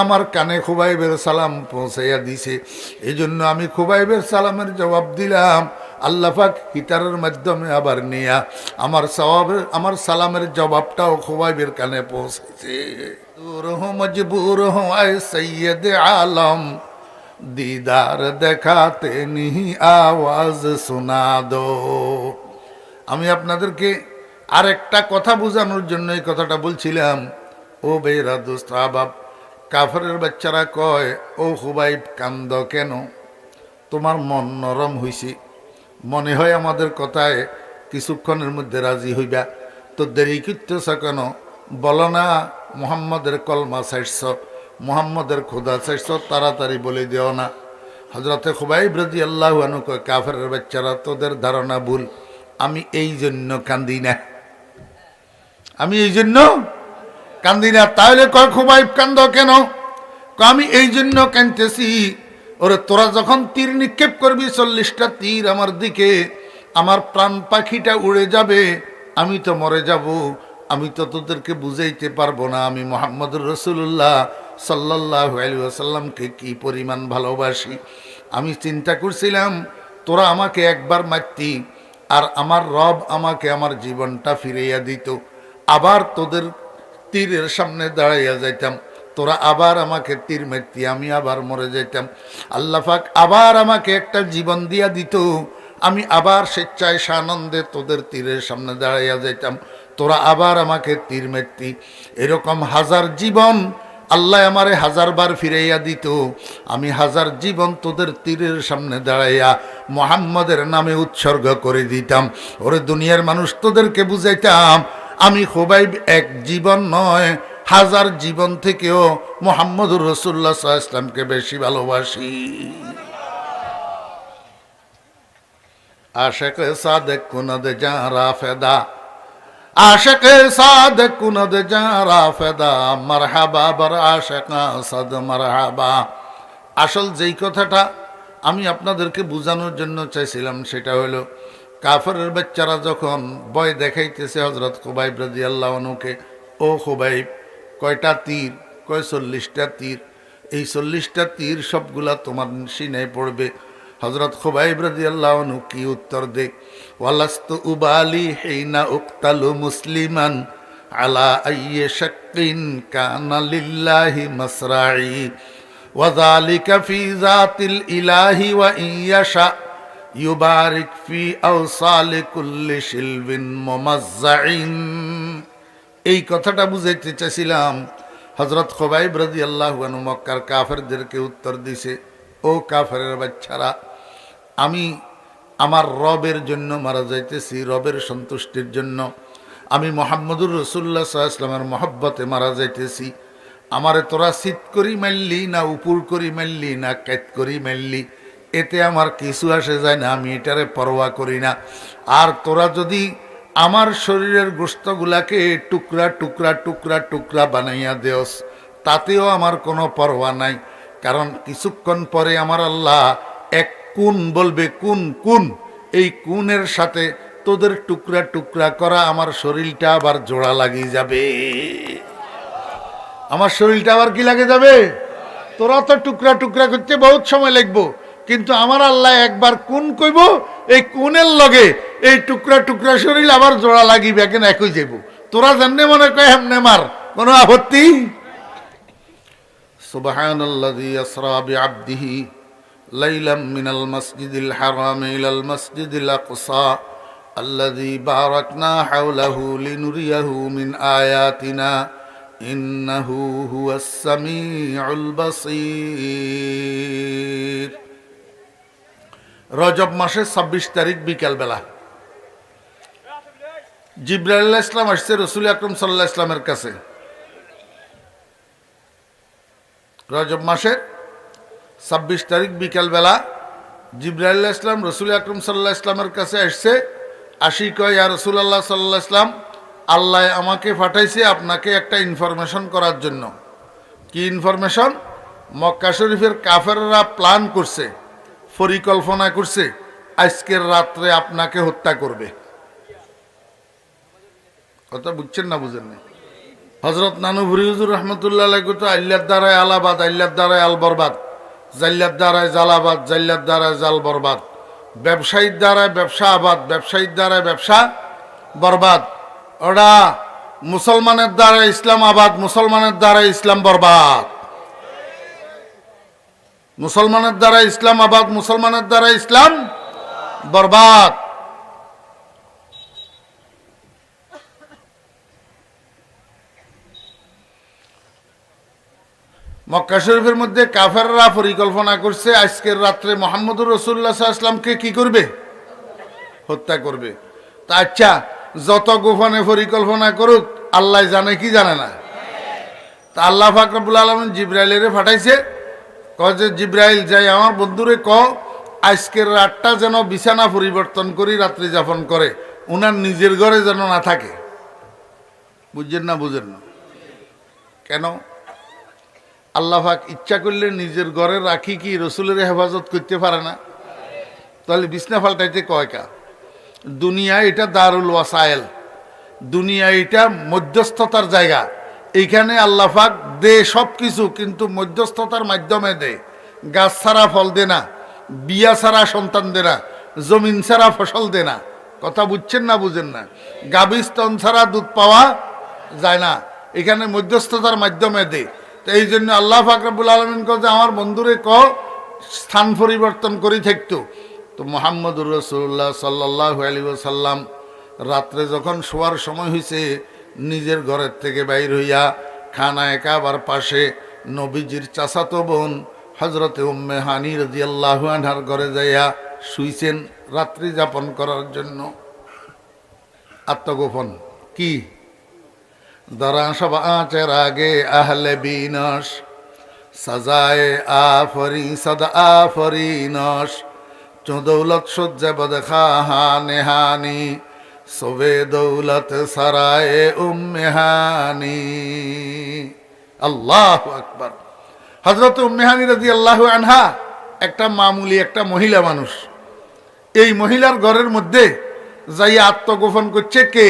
আমার কানে খুবাইবের সালাম পৌঁছাইয়া দিছে। এই জন্য আমি খুবাইবের সালামের জবাব দিলাম। আল্লাহ পাক হিতারের মাধ্যমে আবার নিয়া আমার সওয়াবের আমার সালামের জবাবটাও খুবাইবের কানে পৌঁছেছে। দূর হো মজবুর হো আয় সৈয়দ আলম, দিদার দেখাতে নিহি আওয়াজ শোনা দো। আমি আপনাদেরকে আরেকটা কথা বোঝানোর জন্য এই কথাটা বলছিলাম। ও বেরা দোস্ত আবাব, কাফেরের বাচ্চারা কয়, ও হুবাইব কান্দ কেন? তোমার মন নরম হইছে, মনে হয় আমাদের কথায় কিছুক্ষণের মধ্যে রাজি হইবা, তো দেরি করতেছ কেন? বলো না মুহাম্মদের কলমা চাইছ, মুহাম্মদের খোদা চাইছ, তাড়াতাড়ি বলে দিও না। হযরতে খুবাইব রাদিয়াল্লাহু আনহু কয়, কাফেরের বাচ্চারা তোদের ধারণা ভুল, আমি এই জন্য কান্দি না, আমি এই জন্য কান্দি না। তাহলে কয় খুবাইব কান্দ কেন? আমি এই জন্য কাঁদতেছি, ওরে তোরা যখন তীর নিক্ষেপ করবি 40টা তীর আমার দিকে, আমার প্রাণ পাখিটা উড়ে যাবে, আমি তো মরে যাব, আমি তো তোদেরকে বুঝাইতে পারবো না আমি মুহাম্মদুর রাসূলুল্লাহ সাল্লাল্লাহু আলাইহি ওয়াসাল্লামকে কি পরিমাণ ভালোবাসি। আমি চিন্তা করছিলাম তোরা আমাকে একবার মারতি আর আমার রব আমাকে আমার জীবনটা ফিরাইয়া দিত, আবার তোদের তীরের সামনে দাঁড়াইয়া যাইতাম, তোরা আবার আমাকে তীর মারতি, আমি আবার মরে যাইতাম। আল্লাহ পাক আবার আমাকে একটা জীবন দিয়া দিত, আমি আবার স্বেচ্ছায় সানন্দে তোদের তীরের সামনে দাঁড়াইয়া যাইতাম, তোরা আবার আমাকে তীর মারতি। এরকম হাজার জীবন আল্লাহ আমারে 1000 বার ফিরাইয়া দিত, আমি 1000 জীবন তোদের তীরের সামনে দাঁড়াইয়া মুহাম্মদের নামে উৎসর্গ করে দিতাম। ওরে দুনিয়ার মানুষ, তোদেরকে বুঝাইতাম আমি খুবাইব এক জীবন নয় 1000 জীবন থেকেও মুহাম্মদুর রাসূলুল্লাহ সাল্লাল্লাহু আলাইহি ওয়াসাল্লামকে বেশি ভালোবাসি। আশিক সাদেক কুনদ জারা ফেদা, আশিক সাদেক কুনদ জারা ফেদা, মারহাবা বার আশিকা সাদ মারহাবা। আসল যেই কথাটা আমি আপনাদেরকে বোঝানোর জন্য চাইছিলাম সেটা হলো, কাফেরের বাচ্চারা যখন ভয় দেখাইতেছে হযরত খুবাইব রাদিয়াল্লাহু আনহুকে, ও খুবাইব কয়টা তীর? কয় 40টা তীর। এই 40টা তীর সবগুলা তোমার সিনায় পড়বে। হযরত খুবাইব রাদিয়াল্লাহু আনহু কি উত্তর দেয়? ওয়ালাস্তু উবালি হিনা উক্তালু মুসলিমান আলা আইয়ি শাক্কিন কানা লিল্লাহি মাসরাই ওয়া যালিকা ফি যাতিল ইলাহি ওয়া ইয়াশা ইউবারিক ফি আওসালি কুল্লি শিলবিন মুমাজ্জাইন। এই কথাটা বুঝাইতে চাইছিলাম। হযরত খুবাইব রাদিয়াল্লাহু আনহু মক্কার কাফেরদেরকে উত্তর দিছে, ও কাফেরের বাচ্চারা, আমি আমার রবের জন্য মারা যাইতেছি, রবের সন্তুষ্টির জন্য। আমি মুহাম্মদুর রাসূলুল্লাহ সাল্লাল্লাহু আলাইহি ওয়াসাল্লামের মহব্বতে মারা যাইতেছি। আমারে তোরা শীত করি মারলি না উপর করি মারলি না কাট করি মারলি, এতে আমার কিছু আসে যায় না, আমি এটারে পরোয়া করি না। আর তোরা যদি আমার শরীরের গোশতগুলাকে টুকরা টুকরা টুকরা টুকরা বানাইয়া দেওস, তাতেও আমার কোনো পরোয়া নাই, কারণ কিছুক্ষণ পরে আমার আল্লাহ এক কুন বলবে, কুন কুন, এই কুনের সাথে তোদের টুকরা টুকরা করা আমার শরীরটা আবার জোড়া লাগিয়ে যাবে। আমার শরীরটা আবার কি লাগে যাবে? তোরা তো টুকরা টুকরা করতে বহুত সময় লাগবো, কিন্তু আমার আল্লাহ একবার কুন কইব, এই কুনের লগে এই টুকরা টুকরা শরীর আবার জোড়া লাগিবে, কেন একই যাইব। তোরা জানলে মনে কয় হেমনে মার, কোনো আপত্তি? সুবহানাল্লাযী আসরা বিআবদিহি লাইলাম মিনাল মাসজিদিল হারাম ইলাল মাসজিদিল আকসা আল্লাযী বারাকনা হাওলাহু লিনুরিয়াহু মিন আয়াতিনা ইন্নাহু হুয়াস সামিউল বাসীর। রজব মাসের 26 তারিখ বিকালবেলা জিবরাইল আলাইহিস সালাম আসছে রাসূল আকরাম সাল্লাল্লাহু আলাইহি ওয়াসাল্লামের কাছে। রজব মাসের 26 তারিখ বিকালবেলা জিবরাইল আলাইহিস সালাম রাসূল আকরাম সাল্লাল্লাহু আলাইহি ওয়াসাল্লামের কাছে আসছে। আসি কয়, ইয়া রাসূলুল্লাহ সাল্লাল্লাহু আলাইহি ওয়াসাল্লাম, আল্লাহ আমাকে পাঠাইছে আপনাকে একটা ইনফরমেশন করার জন্য। কি ইনফরমেশন? মক্কা শরীফের কাফেররা প্ল্যান করছে, পরিকল্পনা করছে, আজকের রাত্রে আপনাকে হত্যা করবে। কথা বুঝছেন না বুঝেন না? হযরত নানুভুরি হুজুর রহমতুল্লাহ আলাইহি তো আল্লাহর দ্বারায় আলাবাদ, আল্লাহর দ্বারায় আল বরবাদ, জাল্লার দ্বারায় জালাবাদ, জাল্লার দ্বারায় জাল বরবাদ। ব্যবসায়ীর দ্বারা ব্যবসা আবাদ, ব্যবসায়ীর দ্বারা ব্যবসা বরবাদ। ওরা মুসলমানের দ্বারা ইসলাম আবাদ, মুসলমানের দ্বারা ইসলাম বরবাদ। মুসলমানের দ্বারা ইসলাম আবাদ, মুসলমানের দ্বারা ইসলাম বরবাদ। মক্কা শরীফের মধ্যে কাফেররা পরিকল্পনা করছে আজকের রাত্রে মুহাম্মদুর রাসূলুল্লাহ সাল্লাল্লাহু আলাইহি ওয়াসাল্লামকে কি করবে? হত্যা করবে। তা আচ্ছা, যত গোপনে পরিকল্পনা করুক, আল্লাহ জানে কি জানে না? তা আল্লাহ পাক রব্বুল আলামিন জিবরাইলের পাঠাইছে, কয় যে জিবরাইল যাই আমার বন্ধুরে আজকের রাতটা যেন বিছানা পরিবর্তন করি রাত্রি যাপন করে, উনার নিজের ঘরে যেন না থাকে। বুঝছেন না? বুঝেন না কেন? আল্লাহ পাক ইচ্ছা করলে নিজের ঘরে রাখি কি রসুলের হেফাজত করতে পারে না? তাহলে বিছনা পাল্টাইতে কয় কা? দুনিয়া এটা দারুল ওয়াসাইল, দুনিয়া এটা মধ্যস্থতার জায়গা। এইখানে আল্লাহ পাক দে সব কিছু, কিন্তু মধ্যস্থতার মাধ্যমে দে। গাছ ছাড়া ফল দে না, বিয়া ছাড়া সন্তান দে না, জমিন ছাড়া ফসল দে না। কথা বুঝছেন না? বুঝেন না? গাভী স্তন ছাড়া দুধ পাওয়া যায় না, এখানে মধ্যস্থতার মাধ্যমে দে। তো এই জন্য আল্লাহ পাক রব্বুল আলামিন যে আমার বন্ধুরে স্থান পরিবর্তন করি থাকতো। তো মুহাম্মদুর রাসূলুল্লাহ সাল্লাল্লাহু আলাইহি ওয়াসাল্লাম রাত্রে যখন শোয়ার সময় হয়েছে, নিজের ঘরের থেকে বাইর হইয়া খানায়ে কাবার পাশে নবীজির চাচাতো বোন হযরতে উম্মে হানি রাদিয়াল্লাহু আনহার ঘরে যাইয়া শুইছেন রাত্রি যাপন করার জন্য। আত্মগোপন কি? দরা সব আঁচের আগে আহলে বিনাশ, সাজায়ে আফরি সদা আফরিনস, চৌদৌলত সজ্জে বদখা নেহানি, সোবে দৌলত সারায়ে উম্মেহানি। আল্লাহু আকবার। হযরত উম্মেহানি রাদিয়াল্লাহু আনহা একটা মামুলি একটা মহিলা মানুষ। এই মহিলার ঘরের মধ্যে যাই আত্মগোপন করছে কে?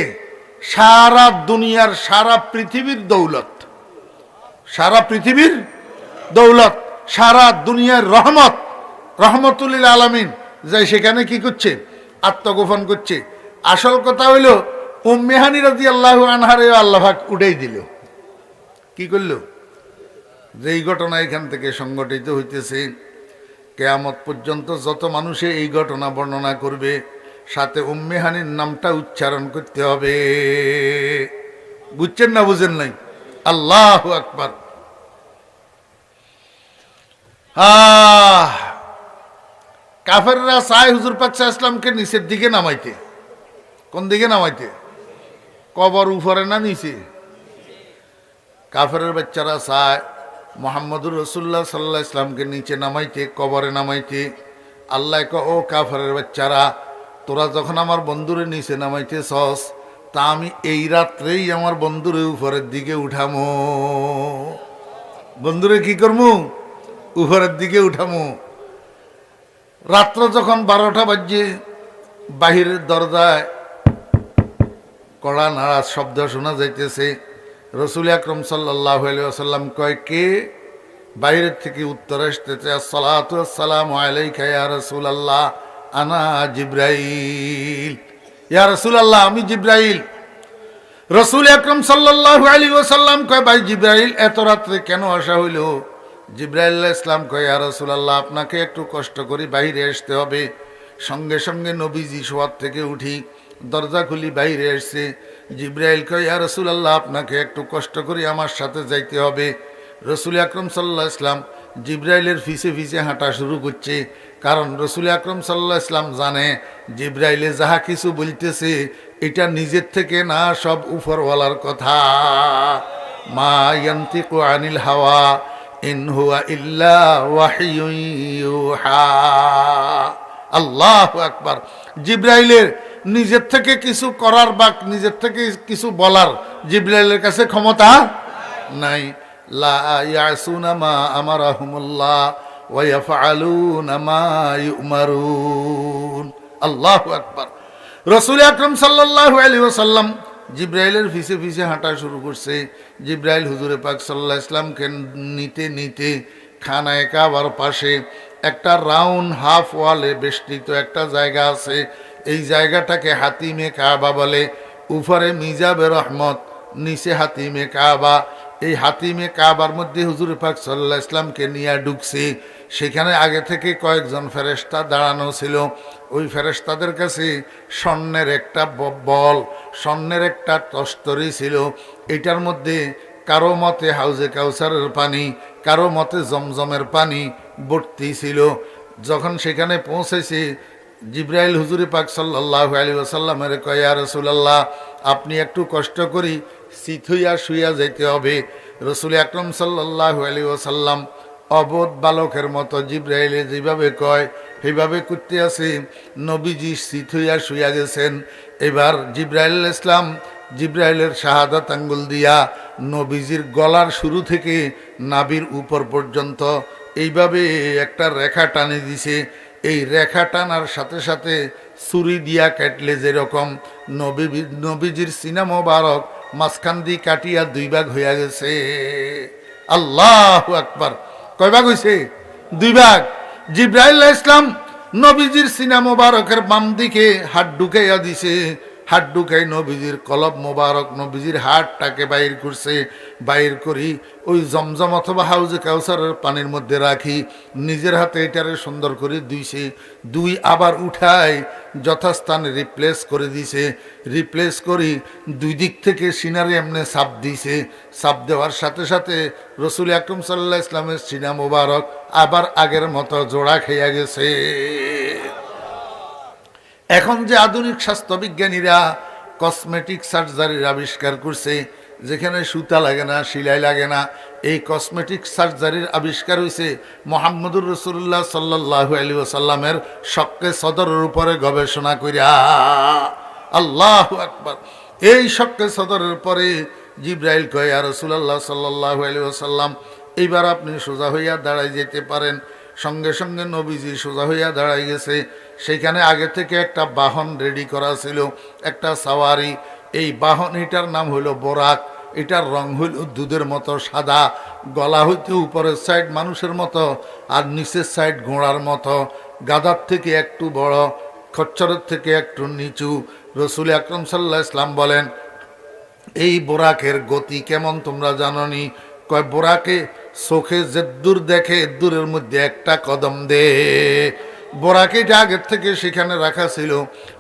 সারা দুনিয়ার, সারা পৃথিবীর দৌলত, সারা পৃথিবীর দৌলত, সারা দুনিয়ার রহমত, রহমতুল্লিল আলামিন যাই সেখানে কি করছে? আত্মগোপন করছে। আসল কথা হইল উম্মে হানি রাদিয়াল্লাহু আনহারে আল্লাহ পাক উঠাই দিল। কি করল? যেই ঘটনা এখান থেকে সংঘটিত হইতেছে, কিয়ামত পর্যন্ত যত মানুষে এই ঘটনা বর্ণনা করবে, সাথে উম্মে হানির নামটা উচ্চারণ করতে হবে। বুঝছেন না? বুঝেন নাই? আল্লাহু আকবার। কাফেররা চায় হুজুর পাক সাল্লাল্লাহু আলাইহি ওয়াসাল্লামকে নিচের দিকে নামাইতে। কোন দিকে নামাইতে? কবর উপরে না নিচে? কাফেরের বাচ্চারা চায় মুহাম্মদুর রাসূলুল্লাহ সাল্লাল্লাহু আলাইহি ওয়াসাল্লামকে নিচে নামাইতে, কবরে নামাইতে। আল্লাহ কয়, ও কাফেরের বাচ্চারা, তোরা যখন আমার বন্ধুরে নিচে নামাইতেছস, তা আমি এই রাত্রেই আমার বন্ধুরে উপরের দিকে উঠামো। বন্ধুরে কি করমু? উপরের দিকে উঠামো। রাত্র যখন 12টা বাজে, বাহিরের দরজায় কড়া নাড়ার শব্দ শোনা যাইতেছে। রসুল আকরম সাল্লাল্লাহু আলাইহি ওয়াসাল্লাম কয়, কে? বাইরের থেকে উত্তর আসতেছে, আসসালাতু আসসালামু আলাইকা ইয়া রাসূলুল্লাহ, আনা জিব্রাইল। ইয়া রাসূলুল্লাহ, আমি জিব্রাইল। রসুল আকরম সাল্লাল্লাহু আলাইহি ওয়াসাল্লাম কয়, ভাই জিব্রাইল, এত রাত্রে কেন আসা হইল? জিব্রাইল আলাইহিস সালাম কয়, ইয়া রাসূলুল্লাহ, আপনাকে একটু কষ্ট করে বাইরে আসতে হবে। সঙ্গে সঙ্গে নবীজি শোয়ার থেকে উঠি, দরজা খুলি, বাইরে আসছে। জিব্রাইল কয়, ইয়া রাসূলুল্লাহ, আপনাকে একটু কষ্ট করে আমার সাথে যাইতে হবে। রসুল আকরম সাল্লাল্লাহু আলাইহি ওয়াসাল্লাম জিব্রাইলের পিছে পিছে হাঁটা শুরু করছে, কারণ রসুল আকরম সাল্লাল্লাহু আলাইহি ওয়াসাল্লাম জানে জিব্রাইলে যাহা কিছু বলতেছে এটা নিজের থেকে না, সব উপরওয়ালার কথা। মা ইয়ান্তিকু আনিল হাওয়া ইন হুয়া ইল্লা ওয়াহয়ুন ইউহা। আল্লাহু আকবার। জিব্রাইলের নিজের থেকে কিছু করার বা নিজের থেকে কিছু বলার জিব্রাইলের কাছে ক্ষমতা নাই। লা ইয়াসুনা মা আমারাহুমুল্লাহ ওয়া ইয়াফআলুনা মা ইউমারুন। আল্লাহু আকবার। রাসূল আকরাম সাল্লাল্লাহু আলাইহি ওয়াসাল্লাম জিব্রাইলের পিছে পিছে হাঁটা শুরু করছে। জিব্রাইল হুজুরে পাক সাল্লাল্লাহু আলাইহি ওয়াসাল্লামকে নিতে নিতে খানায়ে কাবার পাশে একটা রাউন্ড হাফ ওয়ালে বেষ্টিত একটা জায়গা আছে, এই জায়গাটাকে হাতিমে কাবা বলে। উপরে মিজাবে রহমত, নিচে হাতিমে কাবা। এই হাতিমে কাবার মধ্যে হুজুর পাক সাল্লাল্লাহু আলাইহি ওয়াসাল্লামকে নিয়ে ঢুকছে। সেখানে আগে থেকে কয়েকজন ফেরেশতা দাঁড়ানো ছিল। ওই ফেরেশতাদের কাছে স্বর্ণের একটা বল, স্বর্ণের একটা তস্তরি ছিল। এটার মধ্যে কারো মতে হাউজে কাউসারের পানি, কারো মতে জমজমের পানি ভর্তি ছিল। যখন সেখানে পৌঁছেছে, জিব্রাইল হুজুরে পাক সাল্লাল্লাহু আলাইহি ওয়াসাল্লামের কয়, ইয়া রাসূলুল্লাহ, আপনি একটু কষ্ট করি সিট হইয়া শুইয়া যাইতে হবে। রসুল আকরাম সাল্লাল্লাহু আলাইহি ওয়াসাল্লাম অবোধ বালকের মতো জিব্রাইলে যেভাবে কয় সেইভাবে করতে আছে। নবীজি সিট হইয়া শুইয়া গেছেন। এবার জিব্রাইল ইসলাম জিব্রাইলের শাহাদাত আঙ্গুল দিয়া নবীজির গলার শুরু থেকে নাভির উপর পর্যন্ত এইভাবে একটা রেখা টানে দিছে। এই রেখা টানার সাথে সাথে ছুরি দিয়া কাটলে যেরকম নবীজির সিনা মোবারক মাঝখান দিয়ে কাটিয়া দুই ভাগ হইয়া গেছে। আল্লাহু আকবার! কয় ভাগ হইছে? দুই ভাগ। জিব্রাইল ইসলাম নবীজির সিনা মোবারকের বাম দিকে হাত ঢুকাইয়া দিছে। হাত ঢুকাই নবীজির কলব মোবারক, নবীজির হাতটাকে বাইর করছে। বাইর করি ওই জমজম অথবা হাউজে কাউসারের পানির মধ্যে রাখি, নিজের হাতে এটারে সুন্দর করে ধুইছে। দুই আবার উঠায় যথাস্থানে রিপ্লেস করে দিছে। রিপ্লেস করি দুই দিক থেকে সিনারে এমনি চাপ দিছে। চাপ দেওয়ার সাথে সাথে রসুল আকরাম সাল্লাল্লাহু আলাইহি ওয়াসাল্লামের সিনা মোবারক আবার আগের মতো জোড়া খেয়ে গেছে। এখন যে আধুনিক স্বাস্থ্য বিজ্ঞানীরা কসমেটিক সার্জারির আবিষ্কার করছে, যেখানে সুতা লাগে না, সেলাই লাগে না, এই কসমেটিক সার্জারির আবিষ্কার হয়েছে মুহাম্মদুর রাসূলুল্লাহ সাল্লাল্লাহু আলাইহি ওয়াসাল্লামের শক্কে সদরের উপরে গবেষণা কইরা। আল্লাহু আকবার! এই শক্কে সদরের পরে জিব্রাইল কয়, ইয়া রাসূলুল্লাহ সাল্লাল্লাহু আলাইহি ওয়াসাল্লাম, এইবার আপনি সোজা হইয়া দাঁড়াই যেতে পারেন। সঙ্গে সঙ্গে নবীজি সোজা হইয়া দাঁড়াই গেছে। সেখানে আগে থেকে একটা বাহন রেডি করা ছিল, একটা সাওয়ারি। এই বাহন, এটার নাম হইল বোরাক। এটার রং হইল দুধের মতো সাদা, গলা হইতে উপরের সাইড মানুষের মতো আর নিচের সাইড ঘোড়ার মতো, গাধার থেকে একটু বড়, খচ্চরের থেকে একটু নিচু। রসুল আকরাম সাল্লাল্লাহু আলাইহি ওয়াসাল্লাম বলেন, এই বোরাকের গতি কেমন তোমরা জাননি? কয়, বোরাকে চোখে যে দূর দেখে দূরের মধ্যে একটা কদম দে। বোরাকে এটা আগের থেকে সেখানে রাখা ছিল।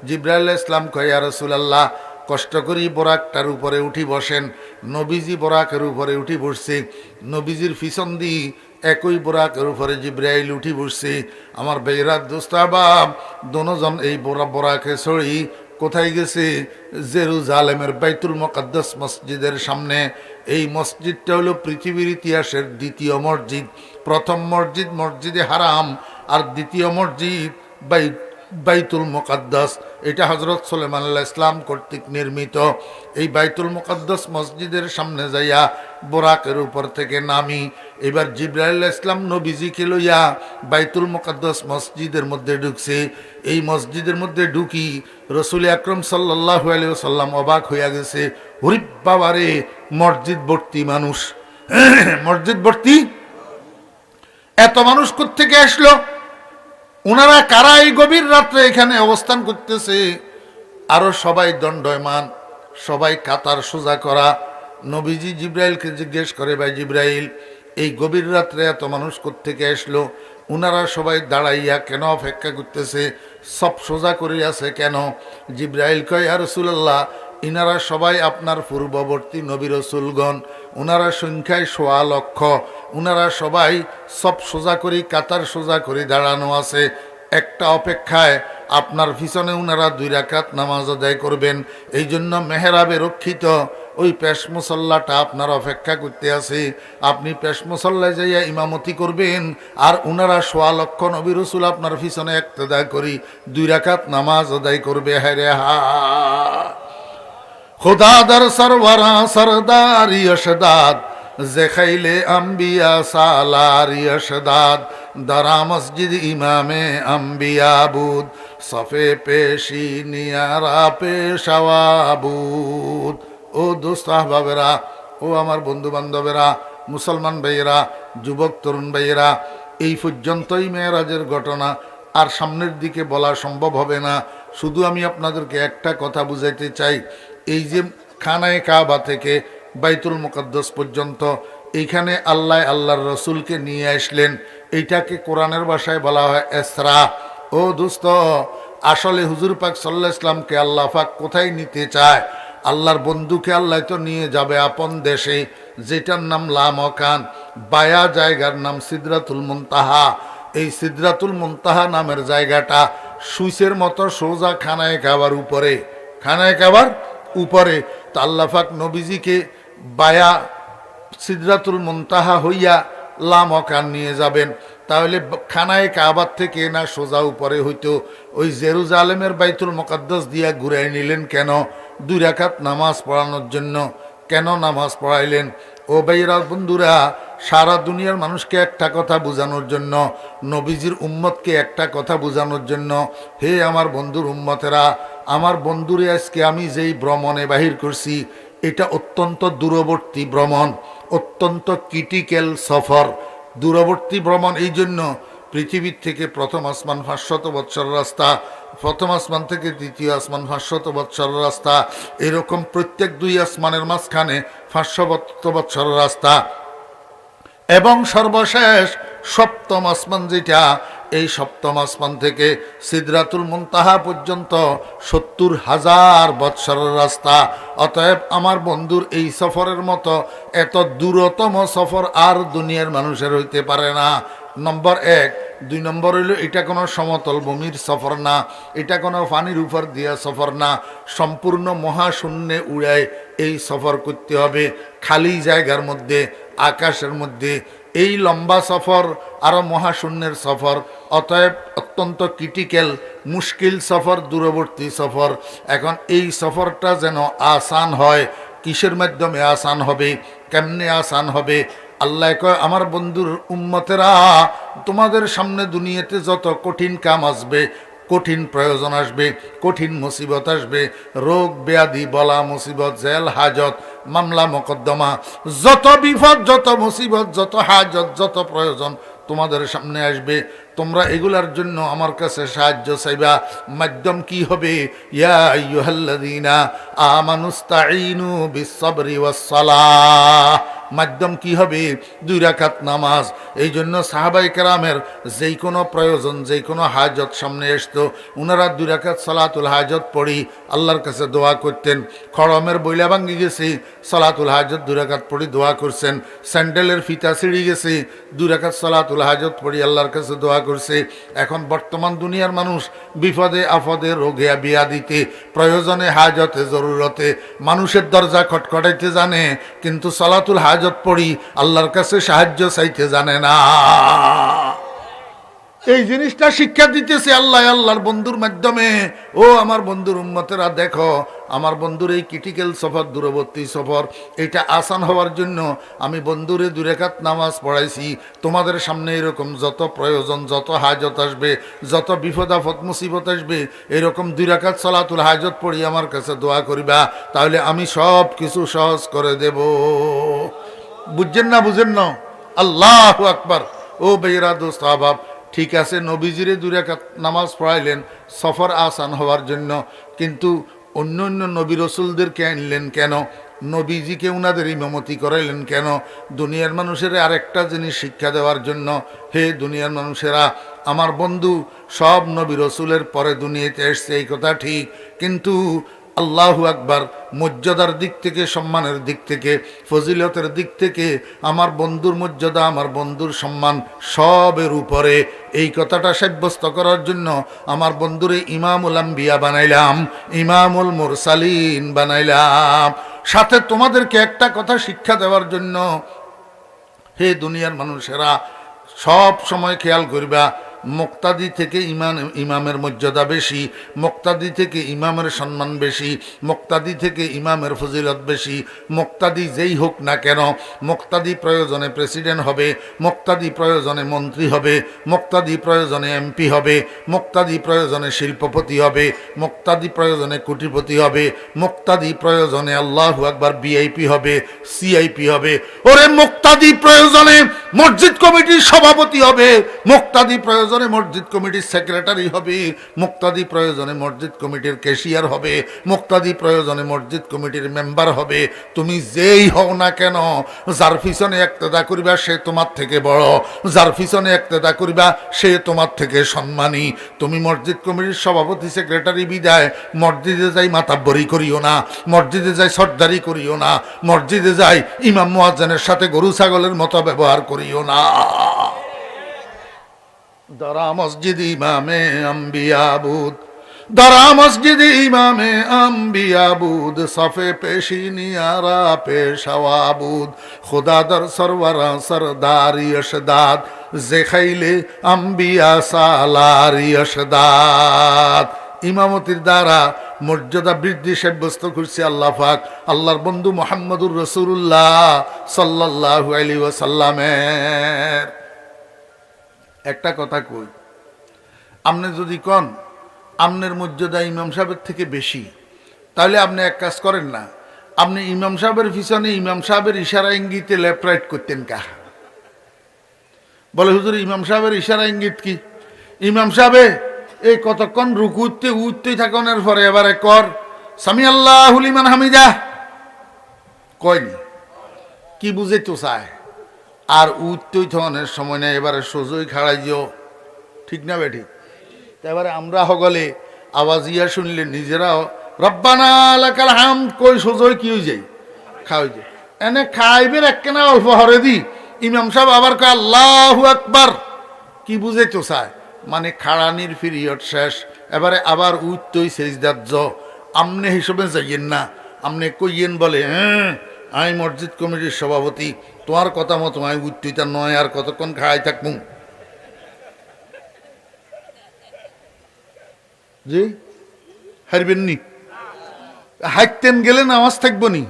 জিব্রাইল ইসলাম কয়, ইয়া রাসূলুল্লাহ, কষ্ট করি বোরাকটার উপরে উঠি বসেন। নবীজি বোরাকের উপরে উঠি বসছে। নবীজির পিছন দিয়ে একই বোরাকের উপরে জিব্রাইল উঠি বসছে। আমার বেইরাত দোস্তাবাব দোনোজন এই বোরাকে ছড়ি কোথায় গেছে? জেরুজালেমের বাইতুল মুকাদ্দাস মসজিদের সামনে। এই মসজিদটা হলো পৃথিবীর ইতিহাসের দ্বিতীয় মসজিদ। প্রথম মসজিদ মসজিদে হারাম, আর দ্বিতীয় মসজিদ বাইতুল মুকাদ্দাস। এটা হযরত সুলাইমান আলাইহিস সালাম কর্তৃক নির্মিত। এই বাইতুল মুকাদ্দাস মসজিদের সামনে যাইয়া বোরাকের উপর থেকে নামি। এবার জিব্রাইল আলাইহিস সালাম নবীজিকে লইয়া বাইতুল মুকাদ্দাস মসজিদের মধ্যে ঢুকছে। এই মসজিদের মধ্যে ঢুকি রসুল আকরাম সাল্লাল্লাহু আলাইহি ওয়াসাল্লাম অবাক হইয়া গেছে। ওরে বাবারে, মসজিদ ভর্তি মানুষ! মসজিদ ভর্তি! এত মানুষ কোত্থেকে আসলো? ওনারা কারা এই গভীর রাত্রে এখানে অবস্থান করতেছে? আরো সবাই দণ্ডায়মান, সবাই কাতার সোজা করা। নবীজি জিব্রাইলকে জিজ্ঞেস করে, ভাই জিব্রাইল, এই গভীর রাত্রে এত মানুষ কোত্থেকে আসলো? ওনারা সবাই দাঁড়াইয়া কেন অপেক্ষা করতেছে? সব সোজা করে আছে কেন? জিব্রাইল কয়, ইয়া রাসূলুল্লাহ, ইনারা সবাই আপনার পূর্ববর্তী নবী রাসূলগণ। ওনারা সংখ্যায় ১.৫ লক্ষ। ওনারা সবাই সব সোজা করি, কাতার সোজা করে দাঁড়ানো আছে। একটা অপেক্ষায় আপনার পিছনে ওনারা 2 রাকাত নামাজ আদায় করবেন। এই জন্য মেহরাবে রক্ষিত ওই পেশ মুসল্লাটা আপনার অপেক্ষা করতে আছে। আপনি পেশ মুসল্লায় যাইয়া ইমামতি করবেন, আর ওনারা ১.৫ লক্ষ নবী রাসূল আপনার পিছনে ইক্তেদা করি 2 রাকাত নামাজ আদায় করবে। হ্যাঁ রে হা! खुदा दर सरवरा सरदार यशदाद जखाइले अम्बिया सालार यशदाद दरा मस्जिद इमामे अम्बिया बुद सफे पेशी नियारा पेशावाबुद। ও দোস্ত আহবাবেরা, ও আমার বন্ধু বান্ধবেরা, মুসলমান ভাইয়েরা, যুবক তরুণ ভাইয়েরা, এই পর্যন্তই মেরাজের ঘটনা, আর সামনের দিকে বলা সম্ভব হবে না। শুধু আমি আপনাদেরকে একটা কথা বুঝাইতে চাই, এই যে খানায়ে কাবা থেকে বাইতুল মুকাদ্দাস পর্যন্ত এইখানে আল্লাহ আল্লাহর রসুলকে নিয়ে আসলেন, এইটাকে কোরআনের ভাষায় বলা হয় ইসরা। ও দোস্ত, আসলে হুজুর পাক সাল্লাল্লাহু আলাইহি ওয়াসাল্লামকে আল্লাহ পাক কোথায় নিতে চায়? আল্লাহর বন্ধুকে আল্লাহ তো নিয়ে যাবে আপন দেশে, যেটার নাম লামকান, বায়া জায়গার নাম সিদরাতুল মুনতাহা। এই সিদরাতুল মুনতাহা নামের জায়গাটা সুইসের মতো সোজা খানায়ে কাবার উপরে, খানায়ে কাবার উপরে। তো আল্লাহ পাক নবীজিকে বায়া সিদরাতুল মুনতাহা হইয়া লামকান নিয়ে যাবেন। তাহলে খানায়ে কাবার থেকে না সোজা উপরে হইতো? ওই জেরুজালেমের বাইতুল মুকাদ্দাস দিয়া ঘুরাই নিলেন কেন? 2 রাকাত নামাজ পড়ানোর জন্য। কেন নামাজ পড়াইলেন? ও ভাইরা বন্ধুরা, সারা দুনিয়ার মানুষকে একটা কথা বোঝানোর জন্য, নবীজির উম্মতকে একটা কথা বোঝানোর জন্য। হে আমার বন্ধুর উম্মতেরা, আমার বন্ধুরে আজকে আমি যেই ভ্রমণে বাহির করছি, এটা অত্যন্ত দূরবর্তী ভ্রমণ, অত্যন্ত ক্রিটিক্যাল সফর। দূরবর্তী ভ্রমণ এই জন্য, পৃথিবীর থেকে প্রথম আসমান 500 বৎসর রাস্তা, প্রথম আসমান থেকে দ্বিতীয় আসমান 500 বৎসর রাস্তা, এরকম প্রত্যেক 2 আসমানের মাঝখানে 500 বৎসর রাস্তা, এবং সর্বশেষ সপ্তম আসমান যেটা, এই সপ্তম আসমান থেকে সিদরাতুল মুনতাহা পর্যন্ত 70,000 বৎসরের রাস্তা। অতএব আমার বন্ধুর এই সফরের মতো এত দূরতম সফর আর দুনিয়ার মানুষের হইতে পারে না। নম্বর 1। 2 নম্বর হইল, এটা কোনো সমতল ভূমির সফর না, এটা কোনো পানির উপর দিয়া সফর না, সম্পূর্ণ মহাশূন্যে উড়ায় এই সফর করতে হবে, খালি জায়গার মধ্যে, আকাশের মধ্যে। এই লম্বা সফর আরো মহাশূন্যের সফর, অতএব অত্যন্ত ক্রিটিক্যাল, মুশকিল সফর, দূরবর্তী সফর। এখন এই সফরটা যেন আসান হয়, কিসের মাধ্যমে আসান হবে, কেমনে আসান হবে? আল্লাহ কয়, আমার বন্ধুর উম্মতেরা, তোমাদের সামনে দুনিয়াতে যত কঠিন কাম আসবে, কঠিন প্রয়োজন আসবে, কঠিন মুসিবত আসবে, রোগ ব্যাধি, বলা মুসিবত, জেল হাজত, মামলা মোকদ্দমা, যত বিপদ, যত মুসিবত, যত হাজত, যত প্রয়োজন তোমাদের সামনে আসবে, তোমরা এগুলার জন্য আমার কাছে সাহায্য চাইবা। মাধ্যম কি হবে? ইয়া আইয়ুহাল্লাযীনা আমানুস্তাঈনু বিস-সাবরি ওয়াস-সালাহ। মাধ্যম কি হবে? 2 রাকাত নামাজ। এই জন্য সাহাবায়ে কেরামের যেই কোনো প্রয়োজন, যেই কোনো হাজত সামনে আসতো, ওনারা 2 রাকাত সালাতুল হাজত পড়ি আল্লাহর কাছে দোয়া করতেন। খড়মের বইলা ভাঙ্গি গেছে, সালাতুল হাজত 2 রাকাত পড়ি দোয়া করছেন। স্যান্ডেলের ফিতা ছিঁড়ে গেছে, 2 রাকাত সালাতুল হাজত পড়ি আল্লাহর কাছে দোয়া করছে। এখন বর্তমান দুনিয়ার মানুষ বিপদে আপদে, রোগে ব্যাধিতে, প্রয়োজনে, হাজতে, জরুরতে মানুষের দরজা খটখটাইতে জানে, কিন্তু সালাতুল হাজত পড়ি আল্লাহর কাছে সাহায্য চাইতে জানে না। এই জিনিসটা শিক্ষা দিতেছে আল্লাহ আল্লাহর বন্ধুর মাধ্যমে। ও আমার বন্ধুর উম্মতেরা, দেখো আমার বন্ধুর এই ক্রিটিক্যাল সফর, দূরবর্তী সফর, এটা আসান হওয়ার জন্য আমি বন্ধুরে 2 রাকাত নামাজ পড়াইছি। তোমাদের সামনে এরকম যত প্রয়োজন, যত হাজত আসবে, যত বিপদ আপদ মুসিবত আসবে, এরকম 2 রাকাত সালাতুল হাজত পড়ি আমার কাছে দোয়া করিবা, তাহলে আমি সব কিছু সহজ করে দেব। বুঝছেন না? বুঝেন না? আল্লাহু আকবার। ও বেরা দোস্ত আহবাব, ঠিক আছে, নবীজিরে 2 রাকাত নামাজ পড়াইলেন সফর আসান হওয়ার জন্য, কিন্তু অন্য অন্য নবী রসুলদেরকে আনলেন কেন? নবীজিকে উনাদের ইমামতি করাইলেন কেন? দুনিয়ার মানুষের আরেকটা জিনিস শিক্ষা দেওয়ার জন্য। হে দুনিয়ার মানুষেরা, আমার বন্ধু সব নবী রসুলের পরে দুনিয়াতে এসছে, এই কথা ঠিক, কিন্তু আল্লাহু আকবার, মর্যাদার দিক থেকে, সম্মানের দিক থেকে, ফজিলতের দিক থেকে আমার বন্ধুর মর্যাদা, আমার বন্ধুর সম্মান সবের উপরে। এই কথাটা সাব্যস্ত করার জন্য আমার বন্ধুরে ইমামুল আম্বিয়া বানাইলাম, ইমামুল মুরসালিন বানাইলাম। সাথে তোমাদেরকে একটা কথা শিক্ষা দেওয়ার জন্য। হে দুনিয়ার মানুষেরা, সব সময় খেয়াল করবা, মুক্তাদি থেকে ইমামের মর্যাদা বেশি, মুক্তাদি থেকে ইমামের সম্মান বেশি, মুক্তাদি থেকে ইমামের ফজিলত বেশি। মুক্তাদি যেই হোক না কেন, মুক্তাদি প্রয়োজনে প্রেসিডেন্ট হবে, মুক্তাদি প্রয়োজনে মন্ত্রী হবে, মুক্তাদি প্রয়োজনে এমপি হবে, মুক্তাদি প্রয়োজনে শিল্পপতি হবে, মুক্তাদি প্রয়োজনে কোটিপতি হবে, মুক্তাদি প্রয়োজনে আল্লাহু আকবার ভিআইপি হবে, সিআইপি হবে। ওরে মুক্তাদি প্রয়োজনে মসজিদ কমিটির সভাপতি হবে, মুক্তাদি প্রয়োজনে মসজিদ কমিটির সেক্রেটারি হবে, মুক্তাদি প্রয়োজনে মসজিদ কমিটির ক্যাশিয়ার হবে, মুক্তাদি প্রয়োজনে মসজিদ কমিটির মেম্বার হবে। তুমি যেই হও না কেন, যার পিছনে ইক্তেদা করিবা সে তোমার থেকে বড়, যার পিছনে ইক্তেদা করিবা সে তোমার থেকে সম্মানী। তুমি মসজিদ কমিটির সভাপতি সেক্রেটারি বিদায় মসজিদে যাই মাতাব্বরি করিও না, মসজিদে যাই সর্দারি করিও না, মসজিদে যাই ইমাম মুয়াজ্জিনের সাথে গরু ছাগলের মতো ব্যবহার করিও না। দরা মসজিদ ইমামে আম্বিয়া বুদ, দরা মসজিদ ইমামে আম্বিয়া বুদ, সফে পেশিনিয়ারা পেশাওয়া বুদ, খুদা দর সরওয়ারা সরদারি অশদাদ, জেখাইলে আম্বিয়া সালারি অশদাদ। ইমামতির দ্বারা মর্যাদা বৃদ্ধি সাব্যস্ত করছে আল্লাহ পাক আল্লাহর বন্ধু মুহাম্মদুর রাসূলুল্লাহ সাল্লাল্লাহু আলাইহি ওয়াসাল্লামের। একটা কথা কই, আপনি যদি কন আমনের মর্যাদা ইমাম সাহেবের থেকে বেশি, তাহলে আপনি এক কাজ করেন না, আপনি ইমাম সাহেবের পিছনে ইমাম সাহেবের ইশারা ইঙ্গিতে লেফট রাইট করতেন কা? বলে হুজুর ইমাম সাহেবের ইশারা ইঙ্গিত কি? ইমাম সাহেবে এই কতক্ষণ রুকুতে উঠতেই থাকনের পরে এবারে কর সামি আল্লাহু লিমান হামিদা কয়নি, কি বুঝে তো চায়? আর উঠতেই থাকনের সময় না, এবারে সোজই খাড়াই যাও, ঠিক না বেঠিক? এবারে আমরা হগলে আওয়াজ ইয়া শুনলে নিজেরাও রব্বানা লাকাল হামদ কই সোজই কি হয়ে যায়, খাওয়াই যায়। এনে খাইবের একখানা অল্প হরে দি ইমাম সাহেব আবার কয় আল্লাহু আকবার, কি বুঝে তো চায়? মানে খাড়ানির পিরিয়ড শেষ, এবারে আবার উঠতই সেজদাত য। আমনে হিসেবে যাইয়েন না, আমনে কইয়েন বলে হ্যাঁ আমি মসজিদ কমিটির সভাপতি, তোমার কথা মতো আমি উঠতই তার নয়, আর কতক্ষণ খাড়াই থাকবো? জি হারবেন নি, হাইতেন গেলে নামাজ থাকবো নি।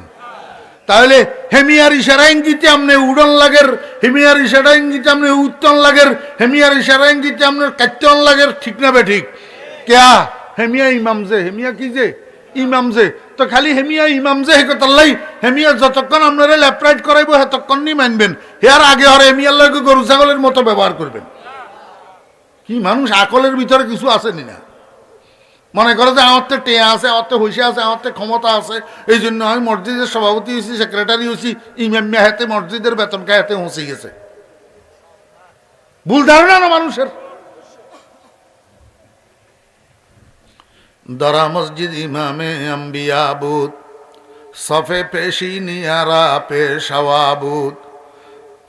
তাহলে হেমিয়ার ইশারা ইঙ্গিতে আমনে উড়ন লাগের, হেমিয়ার ইশারা ইঙ্গিতে আমনে উত্তন লাগের, হেমিয়ার ইশারা ইঙ্গিতে আমনে কাট্টন লাগের, ঠিক না বেঠিক? কেয়া হেমিয়া ইমাম যে, হেমিয়া কি যে ইমাম যে, তো খালি হেমিয়া ইমাম যে হে কথাল্লাই হেমিয়া যতক্ষণ আপনারা লেফট রাইট করাইব হেতক্ষণ নি মানবেন, হেয়ার আগে হরে হেমিয়ার লাগে গরু ছাগলের মতো ব্যবহার করবেন। কি মানুষ আকলের ভিতরে কিছু আসেনি না? মনে করে যে আমার তো টেয়া আছে, আমার তো হইসে আছে, আমার তো ক্ষমতা আছে, এই জন্য আমি মসজিদের সভাপতি হয়েছি, সেক্রেটারি হয়েছি, ইমামিয়া হাতে মসজিদের বেতন খায় হাতে পৌঁছে গেছে। ভুল ধারণা না মানুষের। দরা মসজিদ ইমামে আম্বিয়া বুদ, সফে পেশি নিয়ারা পেশাওয়া বুদ,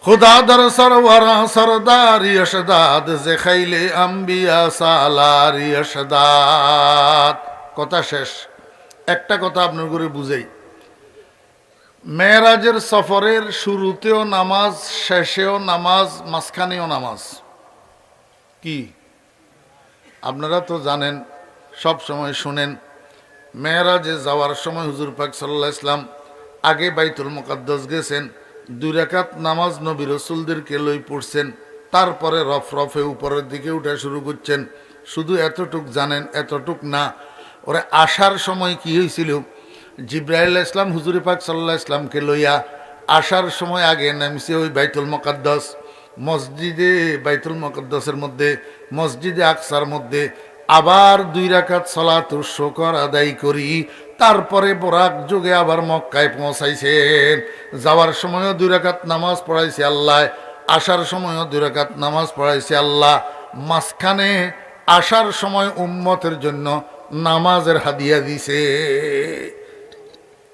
খুদা দর সরওয়ারা সরদারি অশদাদ, জেখাইলে আম্বিয়া সালারি অশদাদ। কথা শেষ। একটা কথা আপনার করে বুঝাই, মেরাজের সফরের শুরুতেও নামাজ, শেষেও নামাজ, মাঝখানেও নামাজ। কি আপনারা তো জানেন, সব সময় শুনেন, মেরাজে যাওয়ার সময় হুজুর পাক সাল্লাল্লাহু আলাইহি ওয়াসাল্লাম আগে বাইতুল মুকাদ্দাস গেছেন, 2 রাকাত নামাজ নবী রাসূলদেরকে লই পড়ছেন, তারপরে রফরফে উপরের দিকে উঠা শুরু করছেন। শুধু এতটুক জানেন, এতটুক না, ওরা আসার সময় কি হয়েছিল, জিবরাইল আলাইহিস সালাম হুজুর পাক সাল্লাল্লাহু আলাইহি ওয়াসাল্লামকে লইয়া আসার সময় আগে নামছে ওই বাইতুল মুকাদ্দাস মসজিদে, বাইতুল মুকাদ্দাসের মধ্যে, মসজিদে আকসার মধ্যে আবার 2 রাকাত সালাতুল শুকর আদায় করি, তারপরে বরাক যুগে আবার মক্কায় পৌঁছাইছেন। যাওয়ার সময়ও 2 রাকাত নামাজ পড়াইছে আল্লাহ, আসার সময়ও 2 রাকাত নামাজ পড়াইছে আল্লাহ। মাঝখানে আসার সময় উম্মতের জন্য নামাজের হাদিয়া দিছে।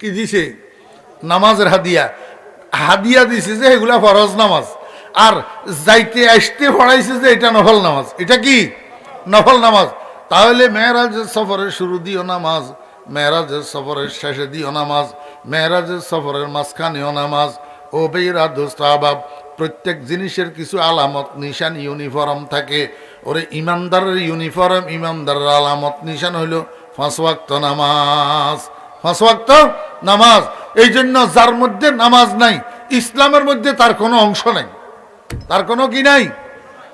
কি দিছে? নামাজের হাদিয়া। হাদিয়া দিছে যে এগুলা ফরজ নামাজ, আর যাইতে আসতে পড়াইছে যে এটা নফল নামাজ। এটা কি? নফল নামাজ। তাহলে মেরাজের সফরের শুরু দিও নামাজ, মেরাজের সফরের শেষে দিও নামাজ, মেরাজের সফরের মাঝখানেও নামাজ। ও বেইরা দোস্ত আহবাব, প্রত্যেক জিনিসের কিছু আলামত, নিশান, ইউনিফর্ম থাকে। ওরে ইমানদারের ইউনিফর্ম, ইমানদারের আলামত নিশান হইল 5 ওয়াক্ত নামাজ। 5 ওয়াক্ত নামাজ। এই জন্য যার মধ্যে নামাজ নাই, ইসলামের মধ্যে তার কোনো অংশ নাই। তার কোনো কি নাই?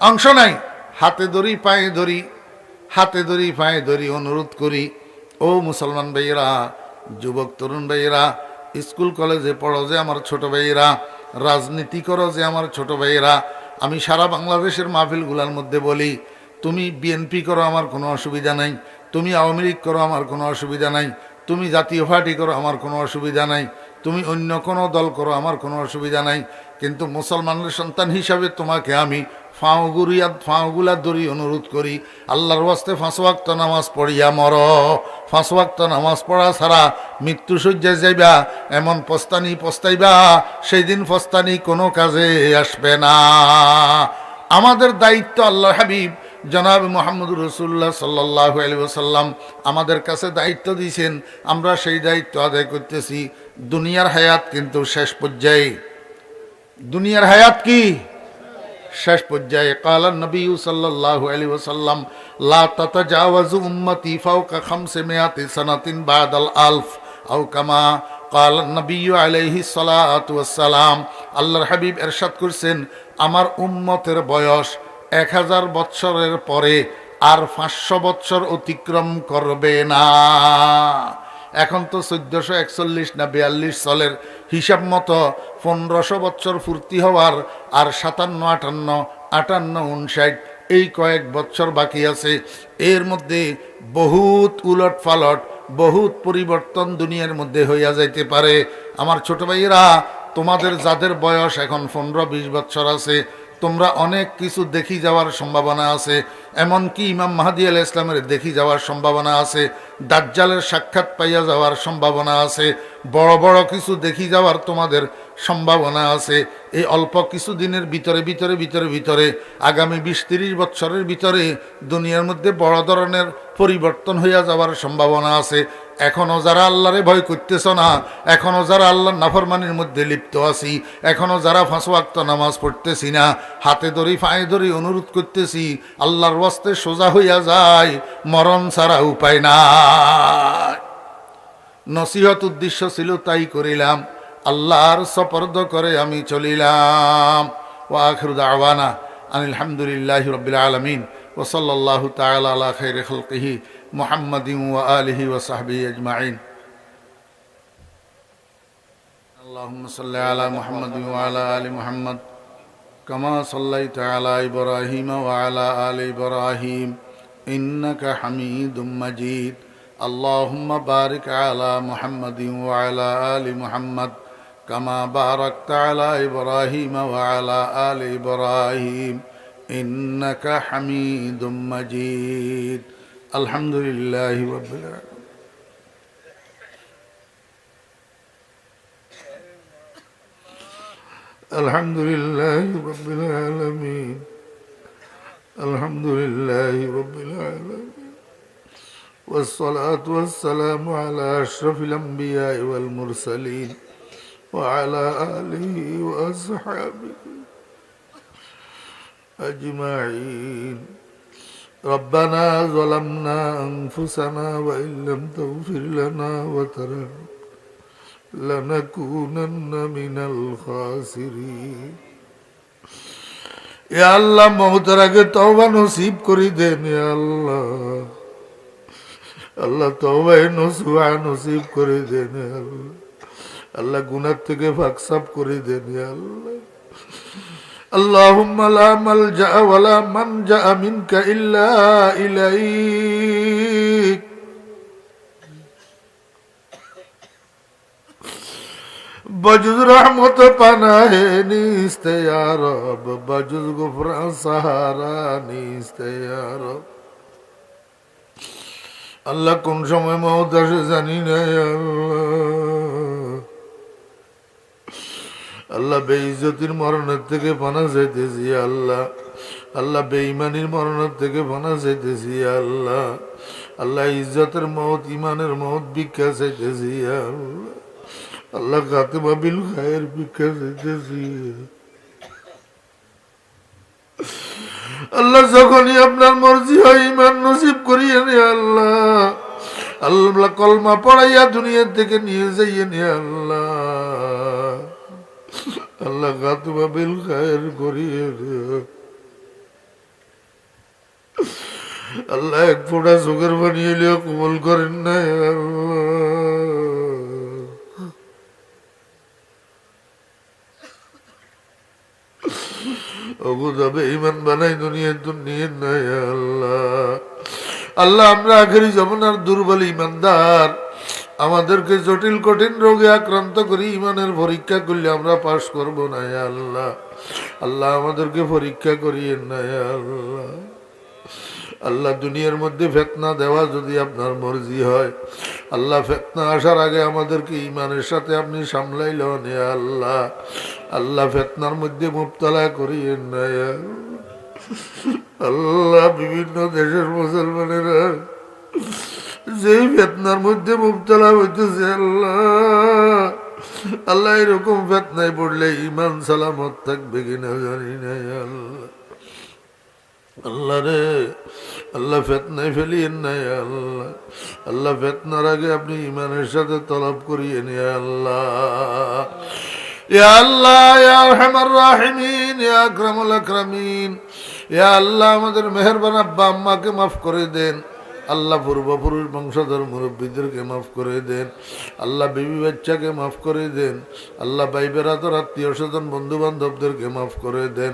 অংশ নাই। হাতে ধরি পায়ে ধরি, হাতে ধরি পায়ে ধরি অনুরোধ করি, ও মুসলমান ভাইয়েরা, যুবক তরুণ ভাইয়েরা, স্কুল কলেজে পড়ো যে আমার ছোট ভাইয়েরা, রাজনীতি করো যে আমার ছোট ভাইয়েরা, আমি সারা বাংলাদেশের মাহফিলগুলোর মধ্যে বলি, তুমি বিএনপি করো আমার কোনো অসুবিধা নাই, তুমি আওয়ামী লীগ করো আমার কোনো অসুবিধা নাই, তুমি জাতীয় পার্টি করো আমার কোনো অসুবিধা নাই, তুমি অন্য কোনো দল করো আমার কোনো অসুবিধা নাই, কিন্তু মুসলমানের সন্তান হিসাবে তোমাকে আমি ফাঁগুলা ধরি অনুরোধ করি, আল্লাহর ওয়াস্তে 5 ওয়াক্ত নামাজ পড়িয়া মর। 5 ওয়াক্ত নামাজ পড়া ছাড়া মৃত্যু সজ্জায় যাইবা, এমন পস্তাইবা, সেই দিন পস্তানি কোনো কাজে আসবে না। আমাদের দায়িত্ব, আল্লাহর হাবিব জনাব মুহাম্মদুর রাসূলুল্লাহ সাল্লাল্লাহু আলাইহি ওয়াসাল্লাম আমাদের কাছে দায়িত্ব দিয়েছেন, আমরা সেই দায়িত্ব আদায় করতেছি। দুনিয়ার হায়াত কিন্তু শেষ পর্যায়ে। দুনিয়ার হায়াত কি? শেষ পর্যায়ে। কালা নবী সাল্লাল্লাহু আলাইহি ওয়াসাল্লাম, লা তাতাজাওয়াজু উম্মতি ফাওকা 500 সানাতিন বাদাল আলফ, আও কামা কালা নবী আলাইহিস সালাতু ওয়াস সালাম। আল্লাহর হাবিব ইরশাদ করেছেন, আমার উম্মতের বয়স 1000 বৎসরের পরে আর 500 বৎসর অতিক্রম করবে না। এখন তো 1441 না 42 সালের হিসাব মতো 1500 বৎসর পূর্তি হওয়ার আর 57, 58, 58, 59 এই কয়েক বৎসর বাকি আছে। এর মধ্যে বহুত উলট পালট, বহুত পরিবর্তন দুনিয়ার মধ্যে হইয়া যাইতে পারে। আমার ছোট ভাইয়েরা, তোমাদের যাদের বয়স এখন 15-20 বৎসর আছে, তোমরা অনেক কিছু দেখি যাওয়ার সম্ভাবনা আছে। এমনকি ইমাম মাহদী আলাইহিস সালামের দেখি যাওয়ার সম্ভাবনা আছে, দাজ্জালের সাক্ষাৎ পাইয়া যাওয়ার সম্ভাবনা আছে, বড় বড় কিছু দেখি যাওয়ার তোমাদের সম্ভাবনা আছে। এই অল্প কিছু দিনের ভিতরে আগামী 20-30 বৎসরের ভিতরে দুনিয়ার মধ্যে বড় ধরনের পরিবর্তন হইয়া যাওয়ার সম্ভাবনা আছে। এখনো যারা আল্লাহরে ভয় করতেছ না, এখনো যারা আল্লাহর নাফরমানির মধ্যে লিপ্ত আছি, এখনো যারা 5 ওয়াক্ত নামাজ পড়তেছি না, হাতে ধরি পায়ে ধরি অনুরোধ করতেছি, আল্লাহর ওয়াস্তে সোজা হইয়া যায়, মরণ ছাড়া উপায় নাই। নসিহত উদ্দেশ্য ছিল, তাই করিলাম, আল্লাহর সপর্দ করে আমি চলিলাম। ওয়া আখিরু দাওয়ানা আনিল হামদুলিল্লাহি রাব্বিল আলামিন ওয়া সাল্লাল্লাহু তাআলা আলা খাইরি খালকিহি মুহাম্মাদিন ওয়া আলিহি ওয়া সাহবিহি আজমাইন। আল্লাহুম্মা সাল্লি আলা মুহাম্মাদিন ওয়া আলা আলি মুহাম্মাদ কামা সাল্লাইতা আলা ইব্রাহিম ওয়া আলা আলি ইব্রাহিম ইন্নাকা হামিদুম মাজিদ। আল্লাহুম্মা বারিক আলা মুহাম্মাদিন ওয়া আলা আলি মুহাম্মাদ কামা বারাকতা আলা ইব্রাহিম ওয়া আলা আলি ইব্রাহিম ইন্নাকা হামিদুম মাজিদ। আলহামদুলিল্লাহি রাব্বিল আলামিন। আলহামদুলিল্লাহি রাব্বিল আলামিন। আলহামদুলিল্লাহি রাব্বিল আলামিন। والصلاة والسلام على أشرف الأنبياء والمرسلين وعلى آله وأصحابه أجمعين. ربنا ظلمنا أنفسنا وإن لم تغفر لنا وترحمنا لنكونن من الخاسرين. يا الله মওতের আগে তওবা নসিব করে দেন। ইয়া আল্লাহ, আল্লাহ তওবায়ে নসুহা নসিব করে দেন। আল্লাহ, আল্লাহ গুনাহ থেকে পাকসাফ করে দেন। আল্লাহ, আল্লাহুম্মা লা মালজা ওয়া লা মানজা মিনকা ইল্লা ইলাইক। বজুজ রহমত পানাহে নিস্তে ইয়া রব, বজুজ গুফরান সাহারা নিস্তে ইয়া রব। আল্লাহ কোন সময় মওত আসে জানি না। আল্লাহ বেইজ্জতির মরণের থেকে পানা চাইতেছি। আল্লাহ, আল্লাহ বেঈমানির মরণের থেকে পানা চাইতেছি। আল্লাহ, আল্লাহ ইজ্জতের মওত, ইমানের মওত ভিক্ষা চাইতেছি। আল্লাহ, আল্লাহ খাতিমা বিল খায়ের ভিক্ষা চাইতেছি। আল্লাহ যখনই আপনার মর্জি হয় ইমান নসিব করিয়ে নে আল্লাহ। আল্লাহ কলমা পড়াইয়া দুনিয়ার থেকে নিয়ে যাইয়ে নে আল্লাহ। আল্লাহ খাতুমা বিল খায়ের করিয়ে দে আল্লাহ। এক ফোঁটা চোখের পানি এলেও কবল করেন না আল্লাহ। ইমান বানাই দুনিয়ার দুনিয়ার নাই আল্লাহ। আল্লাহ আমরা আখেরি জমানার দুর্বল ইমানদার, আমাদেরকে জটিল কঠিন রোগে আক্রান্ত করে ইমানের পরীক্ষা করলে আমরা পাশ করবো না আল্লাহ। আল্লাহ আমাদেরকে পরীক্ষা করিয়েন না আল্লাহ। আল্লাহ দুনিয়ার মধ্যে ফিতনা দেওয়া যদি আপনার মর্জি হয় আল্লাহ, ফিতনা আসার আগে আমাদেরকে ইমানের সাথে আপনি সামলাইলেন আল্লাহ। আল্লাহ ফিতনার মধ্যে মুবতলা করিয়েন না আল্লাহ। বিভিন্ন দেশের মুসলমানেরা যেই ফিতনার মধ্যে মুবতলা হইতেছে আল্লাহ, আল্লাহ এরকম ফিতনায় পড়লে ইমান সালামত থাকবে কিনা জানি না আল্লাহ। আল্লাহ রে আল্লাহ ফিতনায় ফেলিয়েন নাই আল্লাহ। আল্লাহ ফিতনার আগে আপনি ইমানের সাথে তলব করিয়ে নিয়ে আল্লাহ। ইয়া আল্লাহ ইয়া আরহামার রাহিমিন ইয়া আকরামুল আকরামিন, ইয়া আল্লাহ আমাদের মেহেরবান আব্বা আম্মাকে মাফ করে দেন আল্লাহ। পূর্বপুরুষ বংশধর মুরব্বীদেরকে মাফ করে দেন আল্লাহ। বিবি বাচ্চাকে মাফ করে দেন আল্লাহ। ভাই বেরাদর আত্মীয় স্বজন বন্ধু বান্ধবদেরকে মাফ করে দেন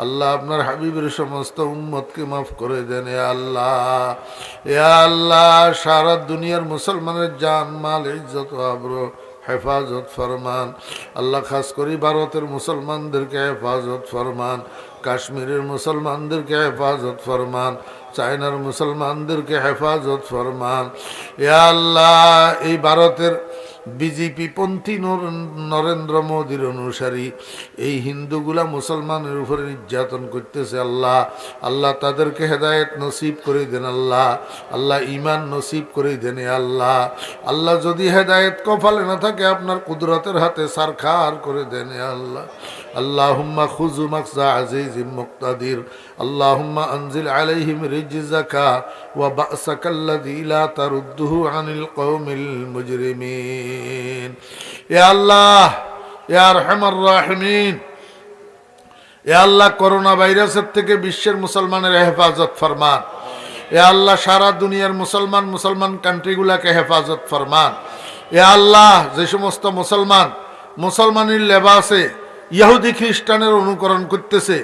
আল্লাহ। আপনার হাবিবের সমস্ত উম্মতকে মাফ করে দেন এ আল্লাহ। এ আল্লাহ সারা দুনিয়ার মুসলমানের জান মাল ইজ্জত আবরু হেফাজত ফরমান আল্লাহ। খাস করে ভারতের মুসলমানদেরকে হেফাজত ফরমান, কাশ্মীরের মুসলমানদেরকে হেফাজত ফরমান, চায়নার মুসলমানদেরকে হেফাজত ফরমান ইয়া আল্লাহ। এই ভারতের বিজেপি পন্থী নরেন্দ্র মোদীর অনুসারী এই হিন্দুগুলা মুসলমানের উপরে নির্যাতন করতেছে আল্লাহ। আল্লাহ তাদেরকে হেদায়েত নসিব করে দেন আল্লাহ। আল্লাহ ইমান নসিব করে দেন আল্লাহ। আল্লাহ যদি হেদায়েত কপালে না থাকে আপনার কুদরতের হাতে সারখার করে দেন আল্লাহ। আল্লাহুম্মা খুযু মাকসা আজিজিম মুক্তাদির, আল্লাহুম্মা আনজিল আলাইহিম রিজজাকা ওয়া বাসাকাল্লাযী লা তারুদ্দুহু আনিল কওমিল মুজরিমিন। ইয়া আল্লাহ ইয়া আরহামার রাহিমিন, ইয়া আল্লাহ করোনা ভাইরাসের থেকে বিশ্বের মুসলমানের হেফাজত ফরমান। ইয়া আল্লাহ সারা দুনিয়ার মুসলমান কান্ট্রিগুলাকে হেফাজত ফরমান। ইয়া আল্লাহ যে সমস্ত মুসলমানের লেবাসে ইহুদি খ্রিস্টানের অনুকরণ করতেছে,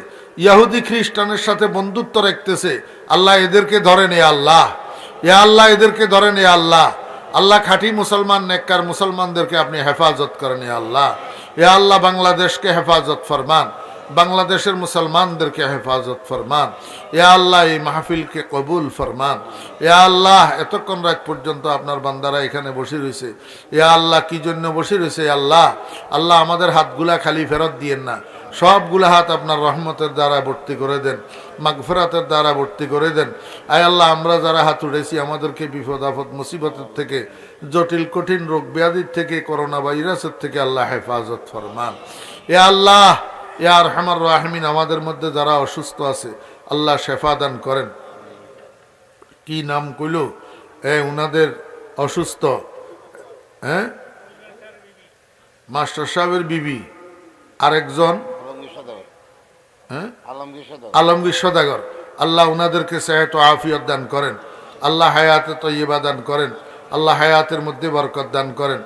ইহুদি খ্রিস্টানের সাথে বন্ধুত্ব রাখতেছে, আল্লাহ এদেরকে ধরেন এ আল্লাহ। ইয়া আল্লাহ এদেরকে ধরেন এ আল্লাহ। আল্লাহ খাঁটি মুসলমান নেককার মুসলমানদেরকে আপনি হেফাজত করেন এ আল্লাহ। ইয়া আল্লাহ বাংলাদেশকে হেফাজত ফরমান, বাংলাদেশের মুসলমানদেরকে হেফাজত ফরমান। ইয়া আল্লাহ এই মাহফিলকে কবুল ফরমান। ইয়া আল্লাহ এতক্ষণ রাত পর্যন্ত আপনার বান্দারা এখানে বসে রয়েছে, ইয়া আল্লাহ কি জন্য বসে রয়েছে আল্লাহ। আল্লাহ আমাদের হাতগুলা খালি ফেরত দিয়েন না, সবগুলা হাত আপনার রহমতের দ্বারা ভর্তি করে দেন, মাগফিরাতের দ্বারা ভর্তি করে দেন। আয় আল্লাহ আমরা যারা হাত উঠেছি আমাদেরকে বিপদ আপদ মুসিবতের থেকে, জটিল কঠিন রোগ ব্যাধির থেকে, করোনা ভাইরাসের থেকে আল্লাহ হেফাজত ফরমান। এ আল্লাহ ইয়া আরহামার রাহিমিন আমাদের মধ্যে যারা অসুস্থ আছে আল্লাহ শেফা দান করেন। কি নাম কইল উনাদের অসুস্থ? মাস্টার সাহেবের বিবি, আরেকজন আলমগীর সদাগর। আল্লাহ উনাদেরকে সেহত আফিয়ত দান করেন আল্লাহ। হায়াতে তৈয়বা দান করেন আল্লাহ। হায়াতের মধ্যে বরকত দান করেন।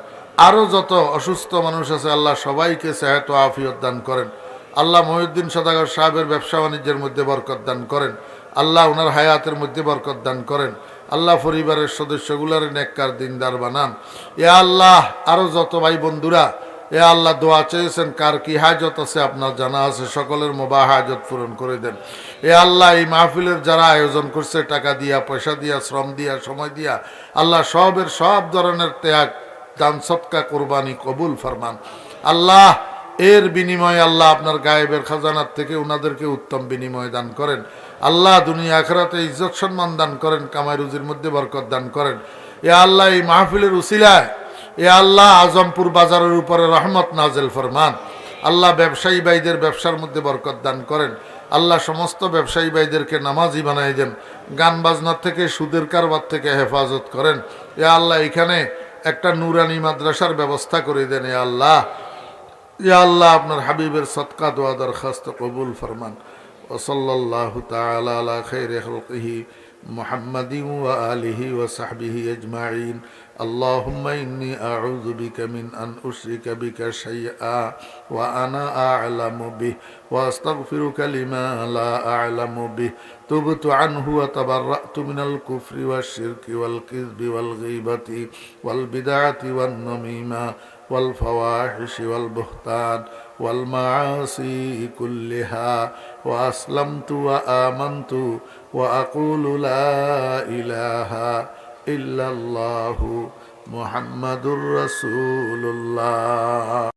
আরো যত অসুস্থ মানুষ আছে আল্লাহ সবাইকে সেহত আফিয়ত দান করেন আল্লাহ। মহিউদ্দিন সদাগর সাহেবের ব্যবসা বাণিজ্যের মধ্যে বরকত দান করেন আল্লাহ। ওনার হায়াতের মধ্যে বরকত দান করেন আল্লাহ। পরিবারের সদস্যগুলার নেককার দিনদার বানান। ইয়া আল্লাহ আরো যত ভাই বন্ধুরা এ আল্লাহ দোয়া চেয়েছেন, কার কি হাজত আছে আপনার জানা আছে, সকলের মোবা হাজত পূরণ করে দেন। এ আল্লাহ এই মাহফিলের যারা আয়োজন করছে টাকা দিয়া, পয়সা দিয়া, শ্রম দিয়া, সময় দিয়া, আল্লাহ সবের সব ধরনের ত্যাগ দান সৎকা কোরবানি কবুল ফরমান আল্লাহ। এর বিনিময়ে আল্লাহ আপনার গায়েবের খাজানার থেকে উনাদেরকে উত্তম বিনিময় দান করেন আল্লাহ। দুনিয়া আখিরাতে ইজ্জত সম্মান দান করেন, কামাই রুজির মধ্যে বরকত দান করেন। এ আল্লাহ এই মাহফিলের উসিলায় এ আল্লাহ আজমপুর বাজারের উপরে রহমত নাজেল ফরমান আল্লাহ। ব্যবসায়ী ভাইদের ব্যবসার মধ্যে বরকত দান করেন আল্লাহ সমস্ত ব্যবসায়ী ভাইদেরকে নামাজি বানাই দেন, গান বাজনার থেকে সুদের কারবার থেকে হেফাজত করেন। ইয়া আল্লাহ এখানে একটা নুরানি মাদ্রাসার ব্যবস্থা করে দেন। ইয়া আল্লাহ, ইয়া আল্লাহ আপনার হাবিবের সদকা দোয়া দরখাস্ত কবুল ফরমান। ওসল্লাল্লাহু তাআলা আলা খাইরি খালকিহি মুহাম্মাদিন ওয়া আলিহি ওয়া সাহবিহি আজমাইন। আল্লাহুম্মা ইন্নী আউযু বিকা মিন আন উশরিকা বিকা শাইআ ওয়া আনা আ'লামু বিহি ওয়া আস্তাগফিরুকা লিমা লা আ'লামু বিহি। তুবতু আনহু ওয়া তাবাররাতু মিনাল কুফরি ওয়াশ শিরকি ওয়াল কিযবি ওয়াল গীবাতি ওয়াল বিদআতি ওয়ান নামিমা والفواحش والبهتان والمعاصي كلها وأسلمت وآمنت وأقول لا إله إلا الله محمد رسول الله.